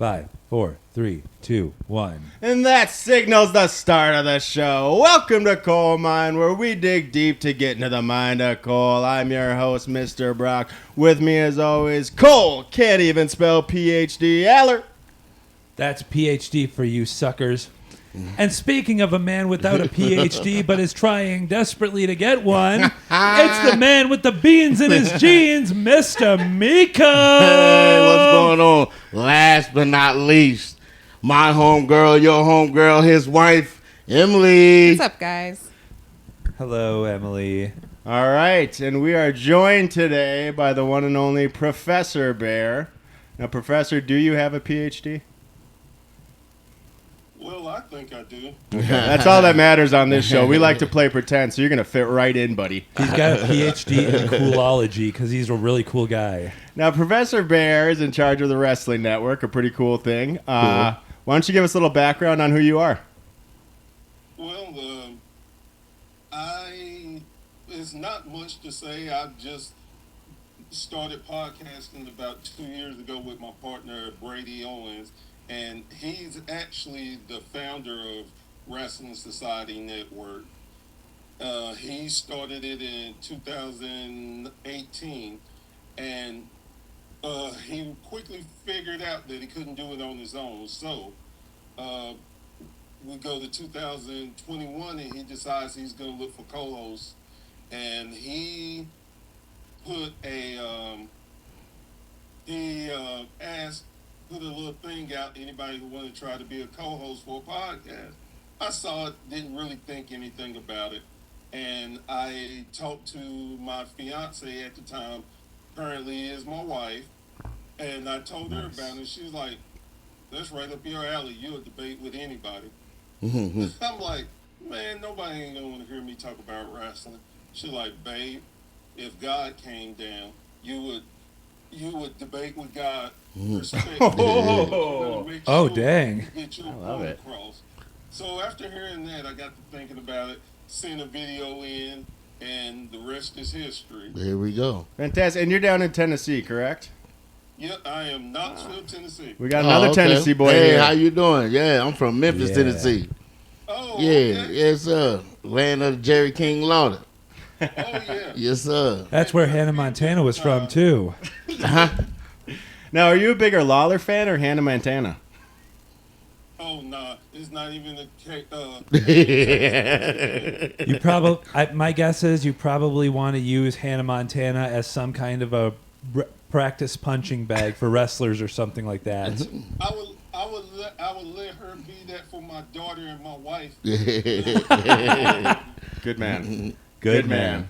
5, 4, 3, 2, 1. And that signals the start of the show. Welcome to Coal Mine, where we dig deep to get into the mind of coal. I'm your host, Mr. Brock. With me, as always, Cole. Can't even spell PhD. Aller. That's PhD for you suckers. And speaking of a man without a PhD but is trying desperately to get one, it's the man with the beans in his jeans, Mr. Meko. Hey, what's going on? Last but not least, my homegirl, your homegirl, his wife, Emily. What's up, guys? Hello, Emily. All right, and we are joined today by the one and only Professor Bear. Now, Professor, do you have a PhD? Well, I think I do. That's all that matters on this show. We like to play pretend, so you're going to fit right in, buddy. He's got a PhD in coolology because he's a really cool guy. Now, Professor Bear is in charge of the Wrestling Network, a pretty cool thing. Why don't you give us a little background on who you are? Well, it's not much to say. I just started podcasting about 2 years ago with my partner, Brady Owens. And he's actually the founder of Wrestling Society Network. He started it in 2018, and he quickly figured out that he couldn't do it on his own. So we go to 2021, and he decides he's going to look for co-hosts. And he put put a little thing out, anybody who wanted to try to be a co-host for a podcast. I saw it, didn't really think anything about it. And I talked to my fiance at the time, currently is my wife, and I told her about it. She was like, that's right up your alley. You'll debate with anybody. I'm like, man, nobody ain't gonna want to hear me talk about wrestling. She's like, babe, if God came down, you would debate with God. Oh, dang. I love it. Across. So after hearing that, I got to thinking about it, sent a video in, and the rest is history. There we go. Fantastic. And you're down in Tennessee, correct? Yep, I am Knoxville, Tennessee. We got another Tennessee boy Hey, here. how you doing? Yeah, I'm from Memphis, Tennessee. Oh, Yeah, okay. yes, sir. Land of Jerry King Lawler. Oh, yeah. Yes, sir. That's where Hannah Montana was from, too. Now, are you a bigger Lawler fan or Hannah Montana? Oh, nah. It's not even a case. You my guess is you probably want to use Hannah Montana as some kind of a practice punching bag for wrestlers or something like that. I would let her be that for my daughter and my wife. Good man. Good man.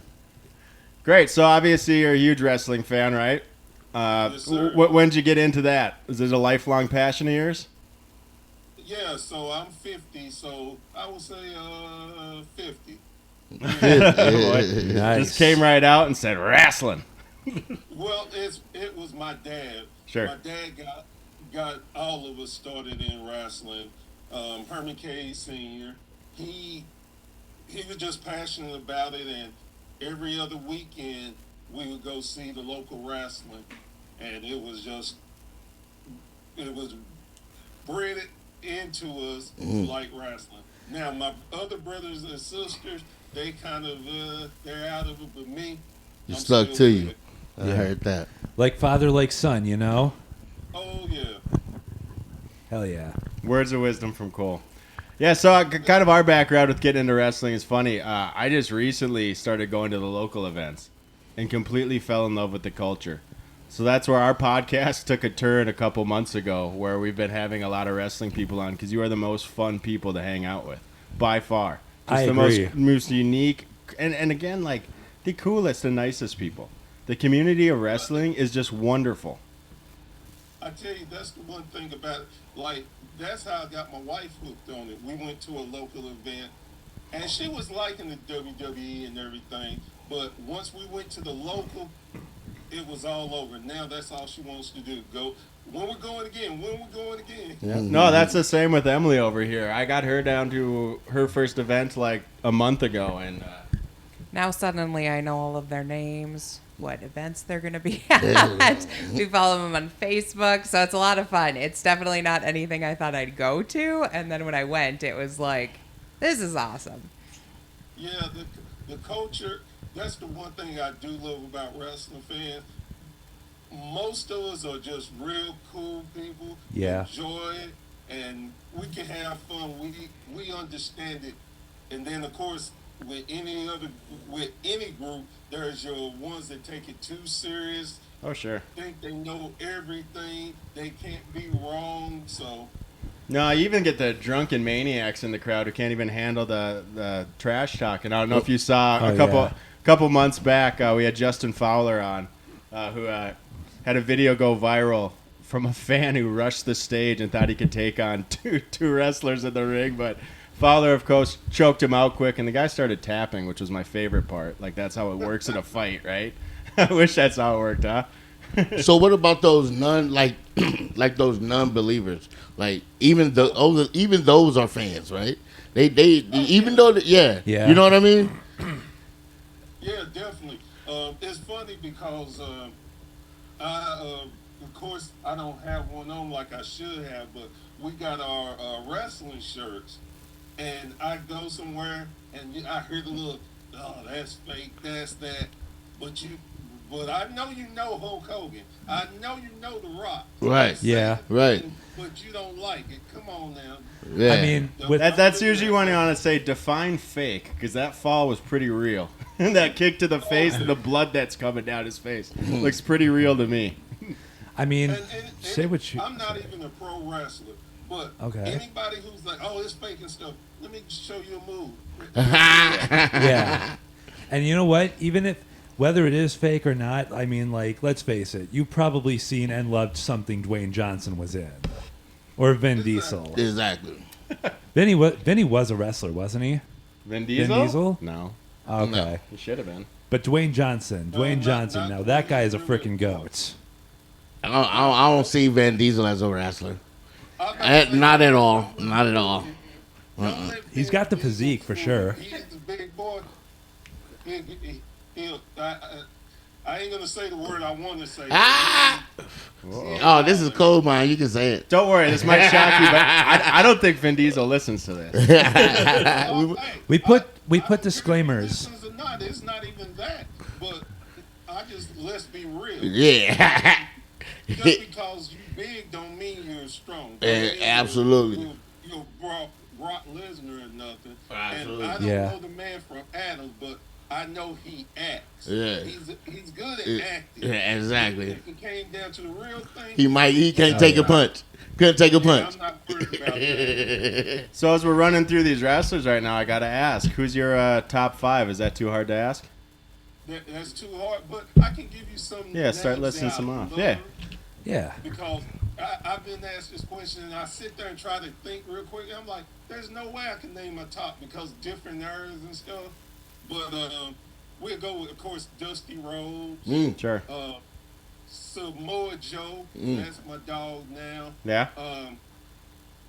Great. So, obviously, you're a huge wrestling fan, right? Yes, sir. When did you get into that? Is it a lifelong passion of yours? Yeah, so I'm 50, so I would say 50. Nice. Just came right out and said, wrestling. Well, it was my dad. Sure. My dad got all of us started in wrestling. Herman K. Sr. He was just passionate about it, and every other weekend we would go see the local wrestling, and it was bred into us to like wrestling. Now my other brothers and sisters, they kind of they're out of it, but me, You I'm stuck still to with you. it. I heard that. Like father, like son, you know? Oh yeah. Hell yeah. Words of wisdom from Cole. Yeah, so kind of our background with getting into wrestling is funny. I just recently started going to the local events and completely fell in love with the culture. So that's where our podcast took a turn a couple months ago, where we've been having a lot of wrestling people on, because you are the most fun people to hang out with, by far. Just I the agree. most unique, and again, like, the coolest and nicest people. The community of wrestling is just wonderful. I tell you, that's the one thing about it. Like, that's how I got my wife hooked on it. We went to a local event, and she was liking the WWE and everything. But once we went to the local, it was all over. Now that's all she wants to do. Go, when we're going again, Yeah. No, that's the same with Emily over here. I got her down to her first event like a month ago, and Now suddenly I know all of their names. what events they're going to be at. We follow them on Facebook, so it's a lot of fun. It's definitely not anything I thought I'd go to, and then when I went, it was like, this is awesome. Yeah, the culture, that's the one thing I do love about wrestling fans. Most of us are just real cool people. Yeah. Enjoy it, and we can have fun. We understand it. And then, of course, with any group, there's your ones that take it too serious, Oh, sure. think they know everything, they can't be wrong, so... No, you even get the drunken maniacs in the crowd who can't even handle the trash talk. And I don't know if you saw couple months back, we had Justin Fowler on, who had a video go viral from a fan who rushed the stage and thought he could take on two wrestlers in the ring, but Fowler, of course, choked him out quick, and the guy started tapping, which was my favorite part. Like, that's how it works in a fight, right? I wish that's how it worked, huh? So what about those like those non-believers? Like even those are fans, right? They even though Yeah. You know what I mean? Yeah, definitely. It's funny because of course, I don't have one on like I should have, but we got our wrestling shirts, and I go somewhere and I hear the little, oh, that's fake, that's that, but I know you know Hulk Hogan. I know you know The Rock. Right. Yeah. Right. But you don't like it. Come on now. Yeah. I mean, with That's usually when you want to say define fake, because that fall was pretty real. That kick to the face and the blood that's coming down his face looks pretty real to me. I mean, And say what you. I'm not even a pro wrestler, but Okay. anybody who's like, oh, it's fake and stuff, let me show you a move. Yeah. And you know what? Even if whether it is fake or not, I mean, like, let's face it, you've probably seen and loved something Dwayne Johnson was in, or Vin Diesel. Exactly. Vinny was a wrestler, wasn't he? Vin Diesel? Vin Diesel? No. Okay. He should have been. But Dwayne Johnson, not now that guy is a really. freaking goat. I don't see Van Diesel as a wrestler. I'm Not at all. Not at all. Don't let He's Vin got the Diesel physique for fool sure. you. He's the big boy. I ain't gonna say the word I want to say. Ah! Oh, this is cold, man. You can say it. Don't worry, this might shock you, but I don't think Vin Diesel listens to this. We put disclaimers. Listens or not, it's not even that. But let's be real. Yeah. Just because you big don't mean you're strong. Don't mean Absolutely. You're Brock Lesnar or nothing. Absolutely. And I don't Yeah. know the man from Adams, but I know he acts. Yeah. He's good at acting. Yeah, exactly. If it came down to the real thing, He can't take a punch. Couldn't take a punch. I'm not worried about that. So as we're running through these wrestlers right now, I got to ask, who's your top 5? Is that too hard to ask? That's too hard, but I can give you some. Yeah, start names listing that I some off. love. Yeah. Yeah. Because I've been asked this question, and I sit there and try to think real quick. And I'm like, there's no way I can name my top because different eras and stuff. But we'll go with, of course, Dusty Rhodes, Sure. Samoa Joe. That's my dog now. Yeah.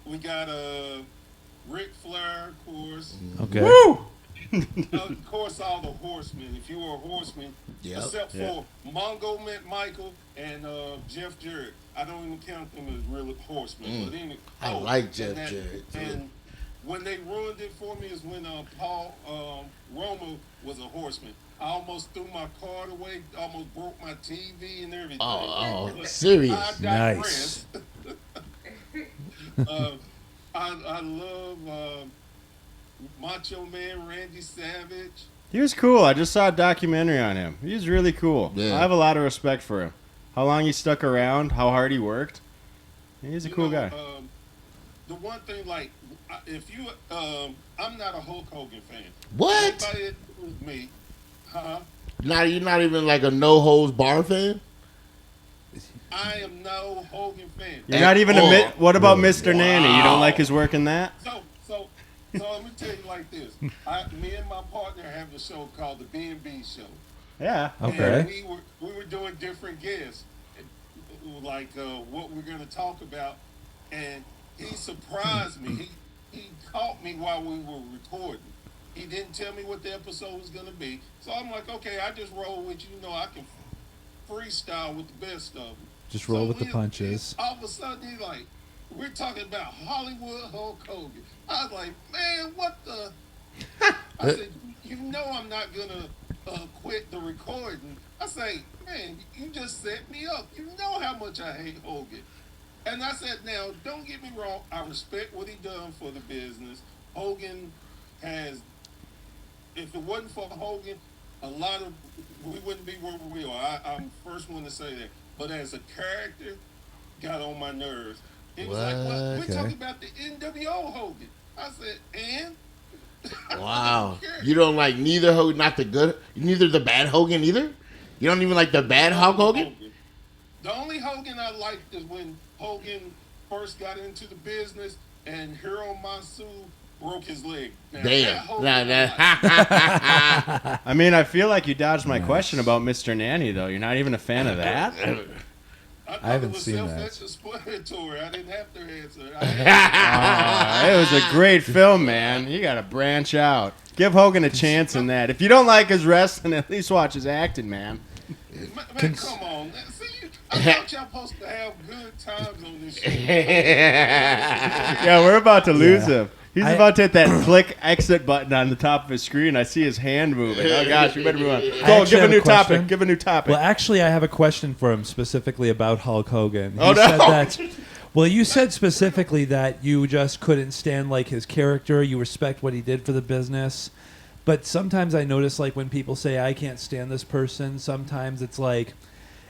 We got Ric Flair, of course. Okay. Woo! Of course, all the horsemen. If you were a horseman, Yep. except for Mongo Michael and Jeff Jarrett, I don't even count them as real horsemen. But anyway, I like and Jeff Jarrett, too. And when they ruined it for me is when Paul Roma was a horseman. I almost threw my card away, almost broke my TV and everything. Oh, But serious. I Nice. digress. I love Macho Man Randy Savage. He was cool. I just saw a documentary on him. He was really cool. Yeah. I have a lot of respect for him. How long he stuck around, how hard he worked. He's a You cool know, guy. The one thing, like, if you, I'm not a Hulk Hogan fan. What? Anybody that knows me, You're not even like a no holds bar fan? I am no Hogan fan. You're not even what about Mr. Nanny? You Wow. don't like his work in that? So let me tell you like this. Me and my partner have a show called the B&B Show. Yeah. Okay. And we were doing different guests, like what we're going to talk about, and he surprised me. He caught me while we were recording. He didn't tell me what the episode was going to be, so I'm like, okay, I just roll with you. You know, I can freestyle with the best of them. Just roll with the punches. All of a sudden, he's like, we're talking about Hollywood Hulk Hogan. I was like, man, what the? I said, you know I'm not going to quit the recording. I say, man, you just set me up. You know how much I hate Hogan. And I said, now, don't get me wrong. I respect what he done for the business. Hogan has, if it wasn't for Hogan, we wouldn't be where we are. I'm the first one to say that. But as a character, got on my nerves. He was like, well, we're talking about the NWO Hogan. I said, and? Wow. You don't like neither Hogan, not the good, neither the bad Hogan either? You don't even like the bad Hulk Hogan? The only Hogan I liked is when Hogan first got into the business and Hiro Masu broke his leg. Now, Damn. I mean, I feel like you dodged my question about Mr. Nanny, though. You're not even a fan of that? I haven't seen that. Self-explanatory. I didn't have to answer. It was a great film, man. You got to branch out. Give Hogan a chance in that. If you don't like his wrestling, at least watch his acting, man. Man, come on. See, I thought y'all supposed to have good times on this show. Yeah, we're about to lose him. He's about to hit that click exit button on the top of his screen. I see his hand moving. Oh, gosh, we better move on. Go, give a new topic. Give a new topic. Well, actually, I have a question for him specifically about Hulk Hogan. Oh, no. Well, you said specifically that you just couldn't stand like his character. You respect what he did for the business. But sometimes I notice like when people say, I can't stand this person, sometimes it's like,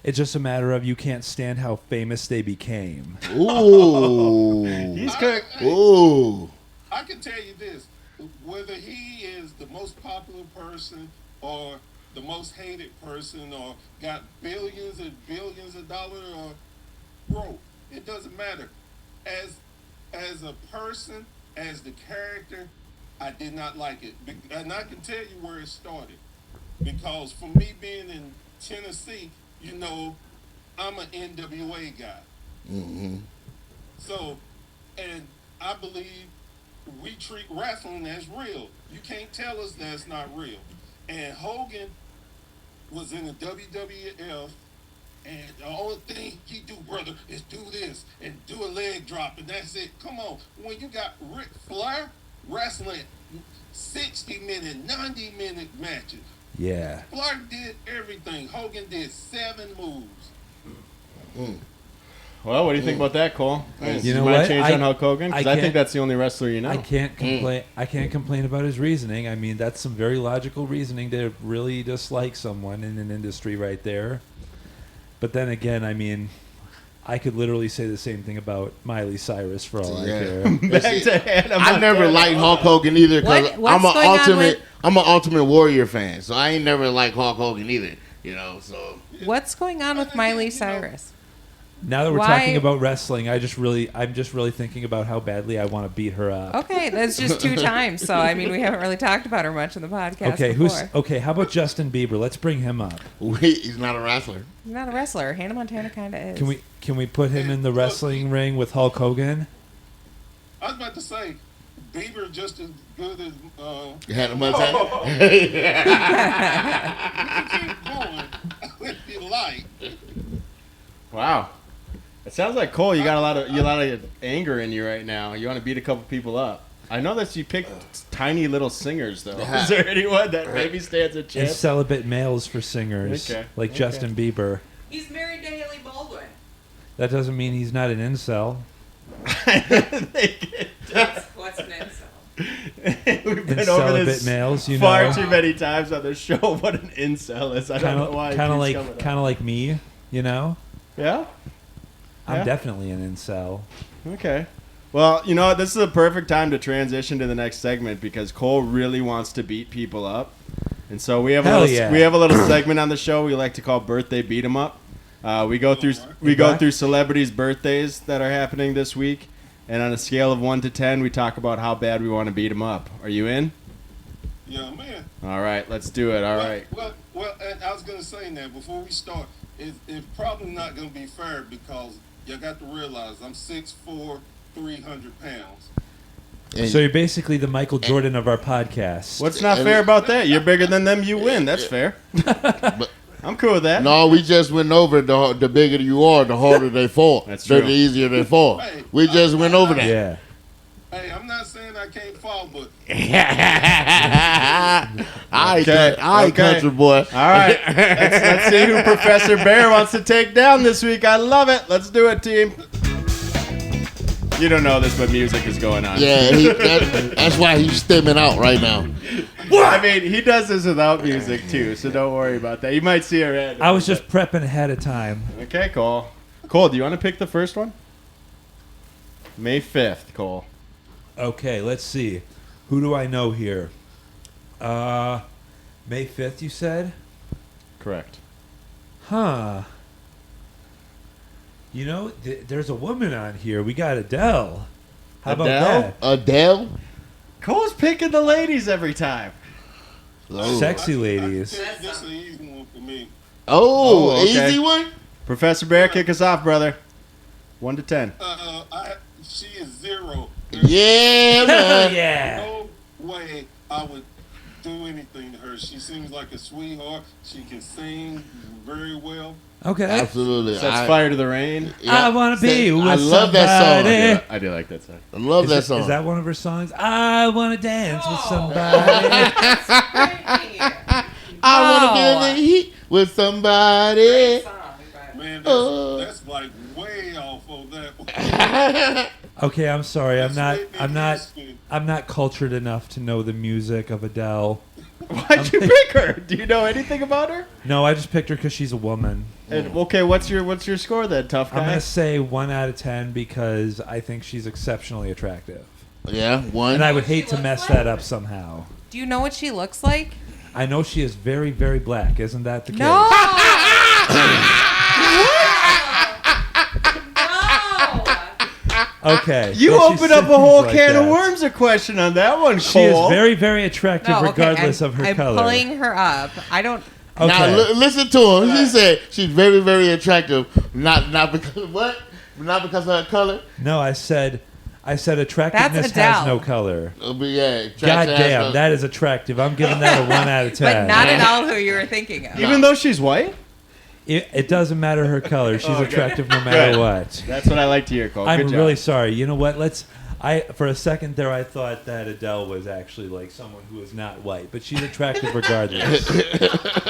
it's just a matter of you can't stand how famous they became. Ooh. He's good. Ooh. I can tell you this, whether he is the most popular person or the most hated person or got billions and billions of dollars or broke, it doesn't matter. As a person, as the character, I did not like it. And I can tell you where it started. Because for me being in Tennessee, you know, I'm an NWA guy. Mm-hmm. So, and I believe we treat wrestling as real. You can't tell us that's not real. And Hogan was in the WWF, and the only thing he do, brother, is do this and do a leg drop, and that's it. Come on. When you got Ric Flair wrestling 60-minute, 90-minute matches. Yeah. Flair did everything. Hogan did 7 moves. Well, what do you think about that, Cole? You know might what? change on Hulk Hogan? Because I think that's the only wrestler you know. I can't complain. I can't complain about his reasoning. I mean, that's some very logical reasoning to really dislike someone in an industry right there. But then again, I mean, I could literally say the same thing about Miley Cyrus for all I care. I never liked Hulk Hogan either because I'm an Ultimate Warrior fan, so I ain't never liked Hulk Hogan either. You know, so What's going on with Miley Cyrus? Now that we're talking about wrestling, I'm just really thinking about how badly I want to beat her up. Okay, that's just 2 times. So I mean, we haven't really talked about her much in the podcast. Okay, how about Justin Bieber? Let's bring him up. He's not a wrestler. He's not a wrestler. Hannah Montana kind of is. Can we put him in the wrestling ring with Hulk Hogan? I was about to say, Bieber just as good as Hannah Montana. You can keep going if you like. Wow. It sounds like, Cole, you got a lot of anger in you right now. You want to beat a couple people up. I know that you picked tiny little singers, though. Is there anyone that maybe stands a And chance? celibate males for singers, like Justin Bieber. He's married to Haley Baldwin. That doesn't mean he's not an incel. What's an incel? We've been And over celibate this males, you far know. too many times on the show. What an incel is. I don't know why. Kind of like me, you know. Yeah. I'm definitely an incel. Okay. Well, you know what? This is a perfect time to transition to the next segment because Cole really wants to beat people up, and so we have a little segment on the show we like to call "Birthday Beat 'Em Up." We go through celebrities' birthdays that are happening this week, and on a scale of 1 to 10, we talk about how bad we want to beat them up. Are you in? Yeah, man. All right, let's do it. All right. Well, and I was gonna say now before we start, it's probably not gonna be fair because you got to realize I'm 6'4", 300 pounds. So you're basically the Michael Jordan of our podcast. What's not fair about that? You're bigger than them. You win. That's fair. I'm cool with that. No, we just went over the bigger you are, the harder they fall. That's true. The easier they fall. Hey, We just went over that. Yeah. Hey, I'm not saying I can't fall, but All right, Okay. country boy. All right. Let's see who Professor Bear wants to take down this week. I love it. Let's do it, team. You don't know this, but music is going on. Yeah, that's why he's stimming out right now. I mean, he does this without music, too, so don't worry about that. You might see a random. I was just prepping ahead of time. Okay, Cole. Cole, do you want to pick the first one? May 5th, Cole. Okay, let's see. Who do I know here? May 5th, you said? Correct. Huh. You know, there's a woman on here. We got Adele. How about Adele? that? Adele? Cole's picking the ladies every time. Oh, Sexy I ladies. can tell you this is an easy one for me. Oh, Oh, okay. easy one? Professor Bear, kick us off, brother. 1 to 10. She is 0. Yeah, man. Yeah. No way I would do anything to her. She seems like a sweetheart. She can sing very well. Okay. Absolutely. Sets fire to the rain. I want to be with I love that somebody. song. I do like that song. I love Is that it- song. Is that one of her songs? I want to dance with No. somebody. I want to No. be in the heat with somebody. Man, Oh. that's like way off of that one. Okay, I'm sorry. I'm not. That's I'm Whitney not. Houston. I'm not cultured enough to know the music of Adele. Why'd you pick her? Do you know anything about her? No, I just picked her because she's a woman. And, okay, what's your score then, tough guy? I'm gonna say 1 out of 10 because I think she's exceptionally attractive, Yeah, one. and I would hate to mess that up somehow. Do you know what she looks like? I know she is very, very black. Isn't that the case? No. Okay. You so she opened up a seems whole like can of that. worms of question on that one, Cole. She is very, very attractive, No, okay, regardless I'm, of her I'm color. pulling her up. I don't. Okay. Now listen to him. He said she's very, very attractive. Not because what? Not because of her color. No, I said attractiveness That's has Adele. no color. But yeah, God damn, that is attractive. I'm giving that a 1 out of 10. But not at all who you were thinking of. Even though she's white? It doesn't matter her color. She's Okay. attractive no matter Good. what. That's what I like to hear, Cole. I'm Good job. really sorry. You know what? For a second there, I thought that Adele was actually like someone who is not white, but she's attractive regardless.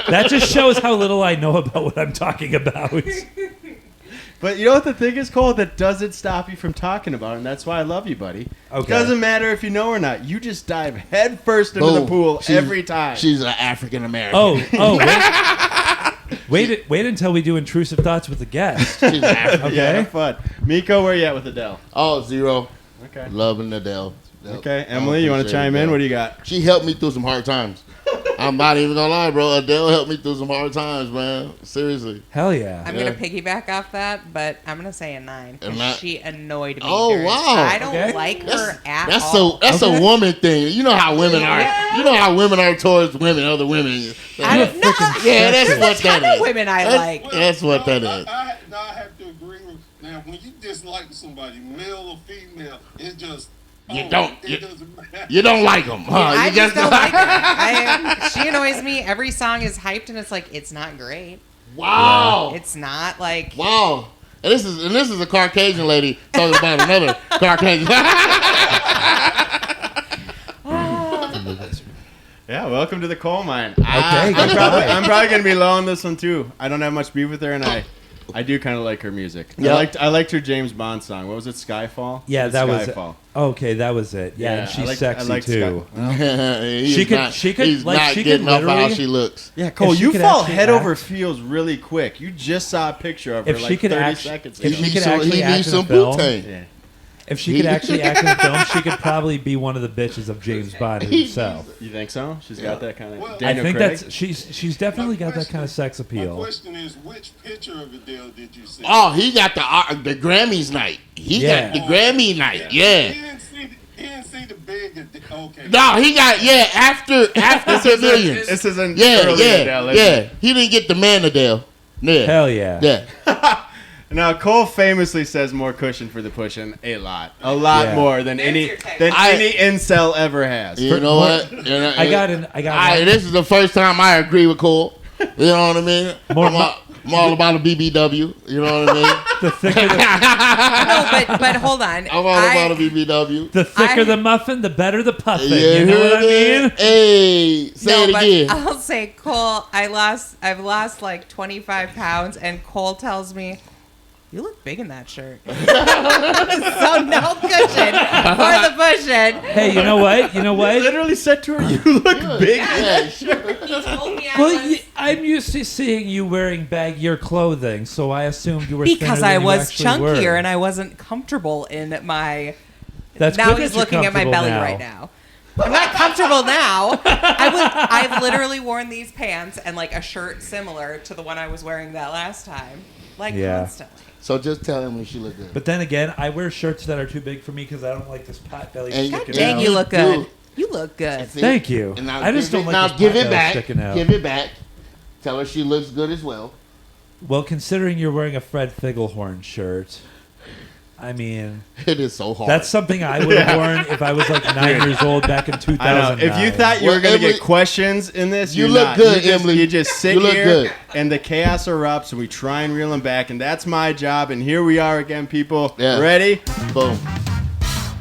That just shows how little I know about what I'm talking about. But you know what the thing is, Cole? That doesn't stop you from talking about it, and that's why I love you, buddy. Okay. Doesn't matter if you know or not. You just dive head first into the Boom. pool She's- every time. She's an African American. Wait until we do intrusive thoughts with the guest. She's African. Okay. Yeah, have fun. Miko, where you at with Adele? Oh, 0. Okay. Loving Adele. Okay, Emily, you want to chime in? What do you got? She helped me through some hard times. I'm not even gonna lie, bro. Adele helped me through some hard times, man. Seriously. Hell yeah. I'm gonna piggyback off that, but I'm gonna say a 9. 'cause A 9? She annoyed me. Oh, during- wow. I don't Okay. like her at That's all. that's a woman thing. You know how women are. You know how women are towards women, other women. I don't know. Yeah, that's what There's a that ton of is. women I That's- like. That's what that is. I have to agree with. Now, when you dislike somebody, male or female, it just. You don't. It doesn't matter. You don't like them, huh? I You just don't like her. She annoys me. Every song is hyped, and it's like it's not great. Wow. It's not like Wow. And this is a Caucasian lady talking about another Caucasian. Yeah, welcome to the coal mine. Okay, I'm good probably, boy. I'm probably gonna be low on this one too. I don't have much beef with her, and I do kind of like her music. Yeah. I liked her James Bond song. What was it? Skyfall. Yeah, It's that was Skyfall. okay. That was it. Yeah, and I she's liked- sexy I liked too. She could- He's like, not she could getting off of how literally- she looks. Yeah, Cole, If she you could fall actually head over act- heels really quick. You just saw a picture of her If she like could 30 act- seconds if ago. she could actually act in a film, Yeah. if she could actually act in a film, she could probably be one of the bitches of James Bond himself. You think so? She's got that kind of. Well, I Daniel think Craig? that's she's definitely got that kind of sex My appeal. question is, which picture of Adele did you see? Oh, he got the Grammys night. He Yeah. got the Grammy night. Yeah. He didn't see the big. Okay. No, he got after Civilians. This is an Yeah, early Adele, isn't yeah. it? He didn't get the man Adele. Yeah. Hell yeah. Yeah. Now Cole famously says more cushion for the pushing a lot Yeah. more than There's any your take. any incel ever has. You know what? I got This is the first time I agree with Cole. You know what I mean? I'm all about a BBW. You know what I mean? The thicker the, No, but hold on. I'm all about a BBW. the thicker the muffin, the better the puffin. Yeah, You know what I mean? Hey, say it but again. I'll say, Cole, I've lost like 25 pounds, and Cole tells me, you look big in that shirt. So no cushion for the pushing. Hey, you know what? You know I what? literally said to her, "You look big." Yeah, sure. He told me Well, I'm used to seeing you wearing baggier clothing, so I assumed you were because thinner I than you was actually chunkier were. and I wasn't comfortable in my. That's Now good he's that you're looking at my comfortable belly right now. I'm not comfortable now. I've literally worn these pants and like a shirt similar to the one I was wearing that last time, like Yeah. constantly. So just tell him when she look good. But then again, I wear shirts that are too big for me because I don't like this pot belly And- sticking Dang, out. you look good. Dude. You look good. See? Thank you. And now I just give don't it- like now this give pot it belly back. sticking out. Give it back. Tell her she looks good as well. Well, considering you're wearing a Fred Figglehorn shirt, I mean, It is so hard. that's something I would have worn if I was like 9 years old back in 2009. I know. If you thought you were Well, going to Emily, get questions in this, you you're look not. good, you just, Emily. You just sit You look here, good. and the chaos erupts, and we try and reel them back, and that's my job. And here we are again, people. Yeah. Ready? Boom.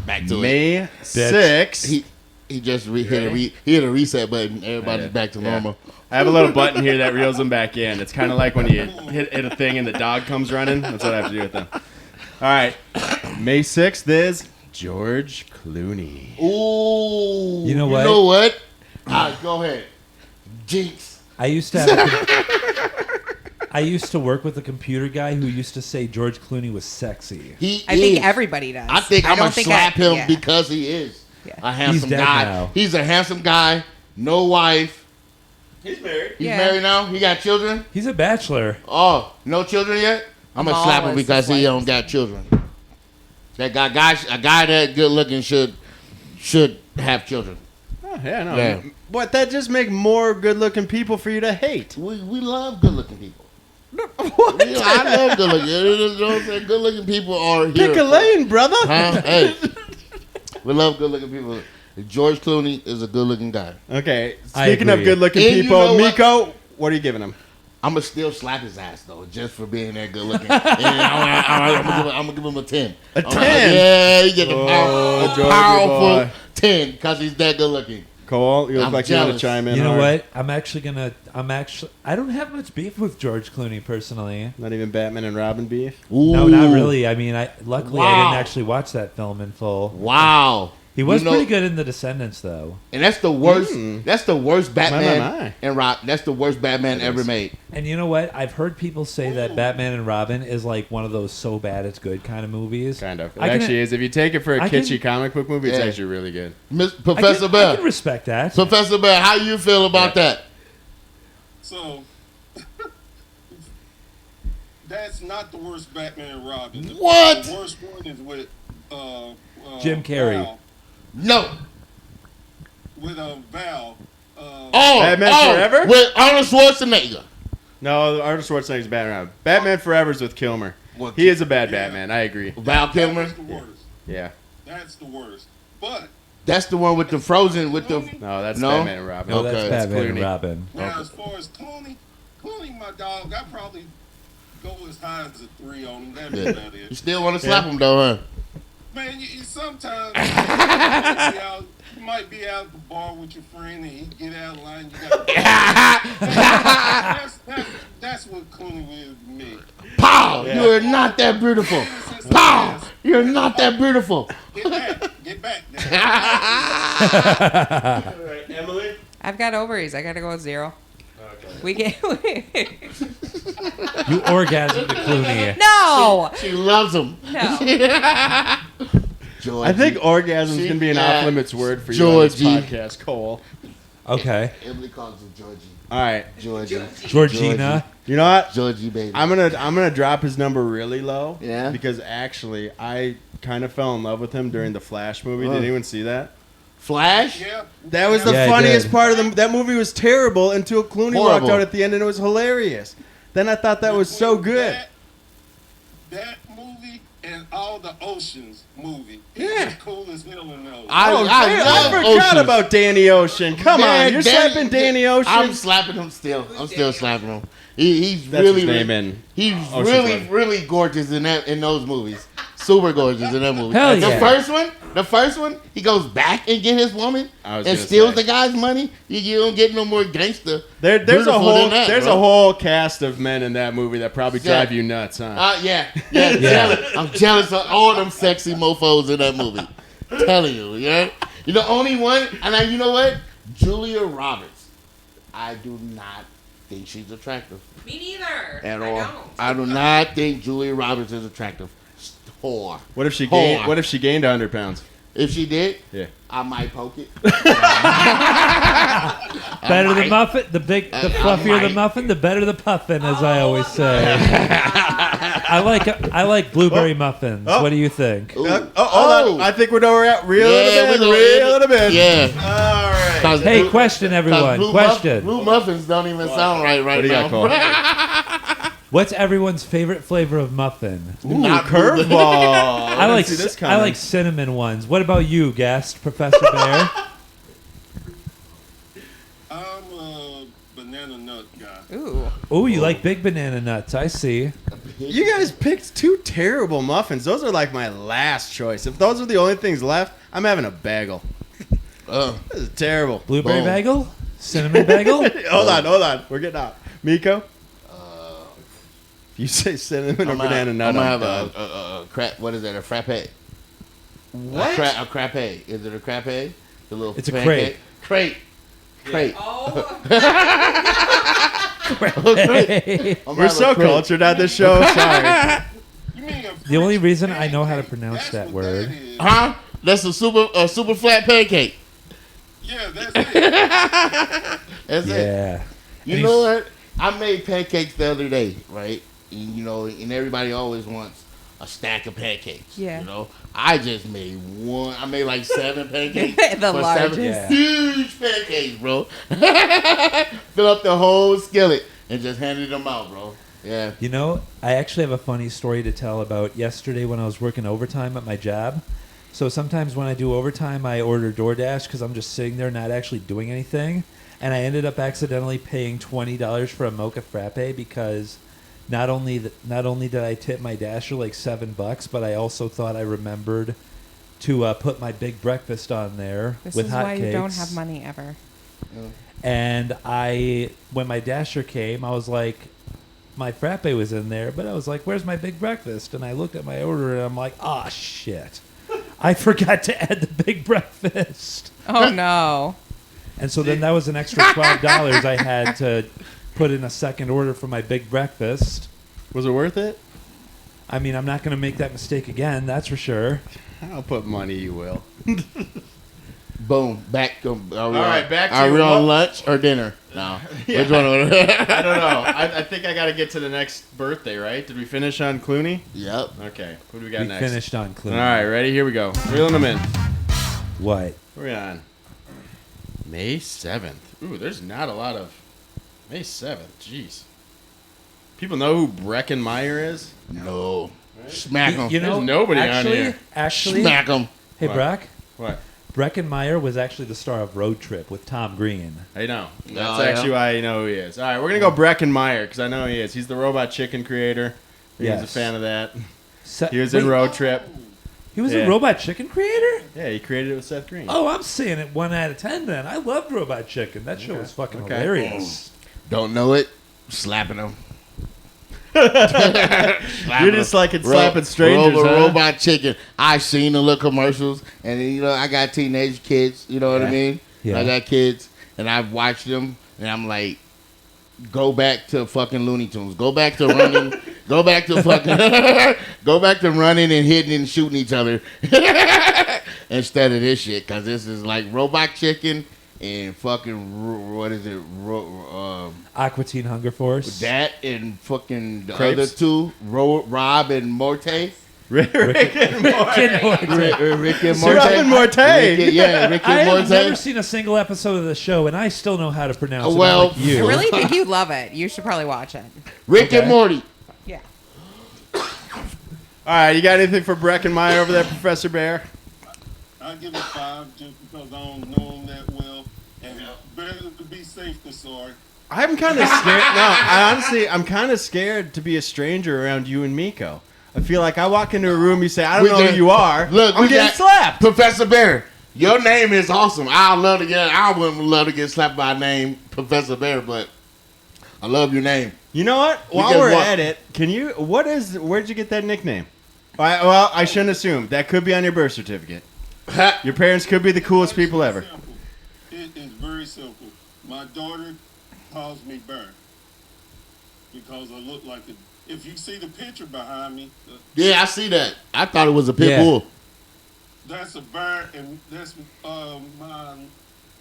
Back to it. May 6th. He just hit a reset button. Everybody's back to normal. I have a little button here that reels them back in. It's kind of like when you hit a thing and the dog comes running. That's what I have to do with them. All right. May 6th is George Clooney. Ooh. You know what? You know what? All right, go ahead. Jinx. I used to have I used to work with a computer guy who used to say George Clooney was sexy. I think everybody does. I think I'm don't going to slap him yeah. because he is Yeah. a handsome dead guy. now. He's a handsome guy. No wife. He's married. He's Yeah. married now. He got children. He's a bachelor. Oh, no children yet? I'm going to Jamal slap him is because his he wife. don't got children. That a guy that good looking should have children. Oh, yeah, no. Yeah. But that just make more good-looking people for you to hate. We love good looking people. What? Yeah, I love good looking. You know what I'm saying? Good looking people are here. Pick a lane, brother. Huh? Hey, we love good looking people. George Clooney is a good looking guy. Okay. I Speaking of agree. good-looking And you people, know what? Meko, what are you giving him? I'm gonna still slap his ass though, just for being that good looking. I'm gonna give him a 10. A 10? Yeah, he get a Georgie powerful boy. 10 because he's that good looking. Cole, you look I'm like you want to jealous. chime in. You know hard. what? I don't have much beef with George Clooney personally. Not even Batman and Robin beef. No, not really. I mean, luckily I Wow. didn't actually watch that film in full. Wow. He was You know- pretty good in The Descendants, though. And that's the worst. Mm. That's the worst Batman my. and Rob. That's the worst Batman ever made. And you know what? I've heard people say that Batman and Robin is like one of those so bad it's good kind of movies. Kind of. It I can- actually is. If you take it for a I can- kitschy comic book movie, it's Yeah. actually really good. Professor I Bell. can respect that. Professor Bell, how you feel about that? So that's not the worst Batman and Robin. What? The worst one is with Jim Carrey. Val, No. with Val. Batman Forever? With Arnold Schwarzenegger. No, Arnold Schwarzenegger's Batman. and Robin. Batman Forever's with Kilmer. What? He is a bad Batman. I agree. Val Kilmer. That's the worst. Yeah. That's the worst. But That's the one with the Frozen with the. No, that's No? Batman and Robin. No, that's Okay. Batman and Clooney. Robin. now, as far as Clooney, my dog, I probably go as high as a 3 on him. That'd be Yeah. about You it. still want to slap him though, huh? Man, you sometimes you might be out at the bar with your friend and he get out of line. You got that's what Clooney is to me. Pow! Yeah. You are not that beautiful. Pow! You're not that beautiful. Get back. All right, Emily? I've got ovaries. I got to go with 0. Okay. We get You orgasm to Clooney. no, She loves him. no. Georgie. I think orgasm She- can be an yeah. off-limits word for you on this Georgie. podcast, Cole. Okay. Emily calls him Georgie. All right. Georgie. Georgina. You know what? Georgie, baby. I'm gonna drop his number really low. Yeah? Because actually, I kind of fell in love with him during the Flash movie. Oh. Did anyone see that? Flash? Yeah. That was the Yeah, I funniest did. part of the. That movie was terrible until Clooney Horrible. walked out at the end and it was hilarious. Then I thought that was so good. That movie and all the Oceans movie. It's just cool as hell in those. I love forgot Oceans. about Danny Ocean. Come on, you're slapping Danny Ocean. I'm slapping him still. I'm still slapping him. He's That's really his name in he's Ocean's really 11. really gorgeous in those movies. Super gorgeous in that movie. Hell the yeah. first one, he goes back and get his woman I was and gonna steals say. the guy's money. You don't get no more gangster. There's a beautiful whole than that, there's bro. a whole cast of men in that movie that probably Yeah. drive you nuts, huh? Yeah. Yeah. I'm jealous of all them sexy mofos in that movie. Telling you, yeah. You're the only one, and you know what? Julia Roberts. I do not think she's attractive Me neither. at I all. don't. I do not think Julia Roberts is attractive. Whore. What if she Whore. gained? What if she gained 100 pounds? If she did, Yeah. I might poke it. Better the muffin, the fluffier the might. muffin, the better the puffin, as I always say. I like blueberry muffins. Oh. What do you think? Ooh. Hold on. I think we know where we're at. Reel it a bit. Yeah. All right. 'Cause Hey, blue- question, 'cause everyone. blue Question. blue muffins don't even sound right What do you now. got, Cole? What's everyone's favorite flavor of muffin? Ooh, Not curveball. I like see this I like cinnamon ones. What about you, guest Professor Bear? I'm a banana nut guy. Ooh. Oh, you like big banana nuts? I see. You guys picked two terrible muffins. Those are like my last choice. If those are the only things left, I'm having a bagel. This is terrible. Blueberry Boom. bagel, cinnamon bagel. Hold on. We're getting out. Miko? If you say cinnamon or banana nut, I'm gonna I'm have done. a crap. What is that? A frappe? What? A frappe? Is it a frappe? The little It's a pancake? Crate. Oh. We're so cultured at this show. Sorry. You mean The only reason I know how to pronounce that word. Huh? That's a super flat pancake. Yeah, that's it. That's it. Yeah. You And know he's- what? I made pancakes the other day, right? And, and everybody always wants a stack of pancakes. Yeah. You know, I just made one. I made like 7 pancakes. The for largest. 7 Yeah. huge pancakes, bro. Fill up the whole skillet and just handed them out, bro. Yeah. You know, I actually have a funny story to tell about yesterday when I was working overtime at my job. So sometimes when I do overtime, I order DoorDash because I'm just sitting there not actually doing anything. And I ended up accidentally paying $20 for a mocha frappe because not only did I tip my dasher like $7, but I also thought I remembered to put my big breakfast on there This with is hotcakes. why you don't have money ever. And when my dasher came, I was like, my frappe was in there, but I was like, where's my big breakfast? And I looked at my order and I'm like, ah, shit. I forgot to add the big breakfast. Oh no. And so then that was an extra $12 I had to put in a second order for my big breakfast. Was it worth it? I mean, I'm not going to make that mistake again, that's for sure. I'll put money, you will. Boom. Back. All right, back to Are we what- on lunch or dinner? No. Yeah. Which one? I don't know. I think I got to get to the next birthday, right? Did we finish on Clooney? Yep. Okay. What do we got We next? finished on Clooney. All right, ready? Here we go. Reeling them in. What? We're on May 7th. Ooh, there's not a lot of May 7th. Jeez. People know who Breckenmeyer is? No. Smack them. You know, There's nobody on actually, here. Actually, Smack them. hey, What? Brock, What? Breckenmeyer was actually the star of Road Trip with Tom Green. I know. That's Oh, actually yeah? why I know who he is. All right, we're going to go Breckenmeyer because I know who he is. He's the Robot Chicken creator. He was a Yes. fan of that. Se- He was in wait, Road Trip. He was Yeah. a Robot Chicken creator? Yeah, he created it with Seth Green. Oh, I'm saying it 1 out of 10 then. I loved Robot Chicken. That show was fucking Okay. hilarious. Don't know it. Slapping them. You're just like it's slapping strangers, huh? Robot chicken. I seen the little commercials, and I got teenage kids. You know what I mean? Yeah. I got kids, and I've watched them, and I'm like, go back to fucking Looney Tunes. Go back to running. Go back to fucking. Go back to running and hitting and shooting each other instead of this shit, because this is like Robot Chicken and fucking what is it? Aqua Teen Hunger Force. That and fucking the Crepes? other two, Rob and Morte. Rick and Morty. Rick and Morte. Rob and Morte. Rick and I have Morte. never seen a single episode of the show, and I still know how to pronounce it. Well, Like you. I really think you'd love it. You should probably watch it. Rick and Okay. Morty. Yeah. All right, you got anything for Breckenmeyer over there, Professor Bear? I give it 5 just because I don't know him that well, and better to be safe than sorry. I'm kind of scared. No, I'm kind of scared to be a stranger around you and Meko. I feel like I walk into a room, you say, I don't know who you are. Look, I'm getting slapped. Professor Bear, your name is awesome. I would love to get slapped by a name, Professor Bear, but I love your name. You know what? While we're at it, where'd you get that nickname? Well, I shouldn't assume. That could be on your birth certificate. Your parents could be the coolest people ever. Simple. It is very simple. My daughter calls me Bear because I look like a. If you see the picture behind me, Yeah, I see that. I thought it was a pit bull. that's a bear, and that's my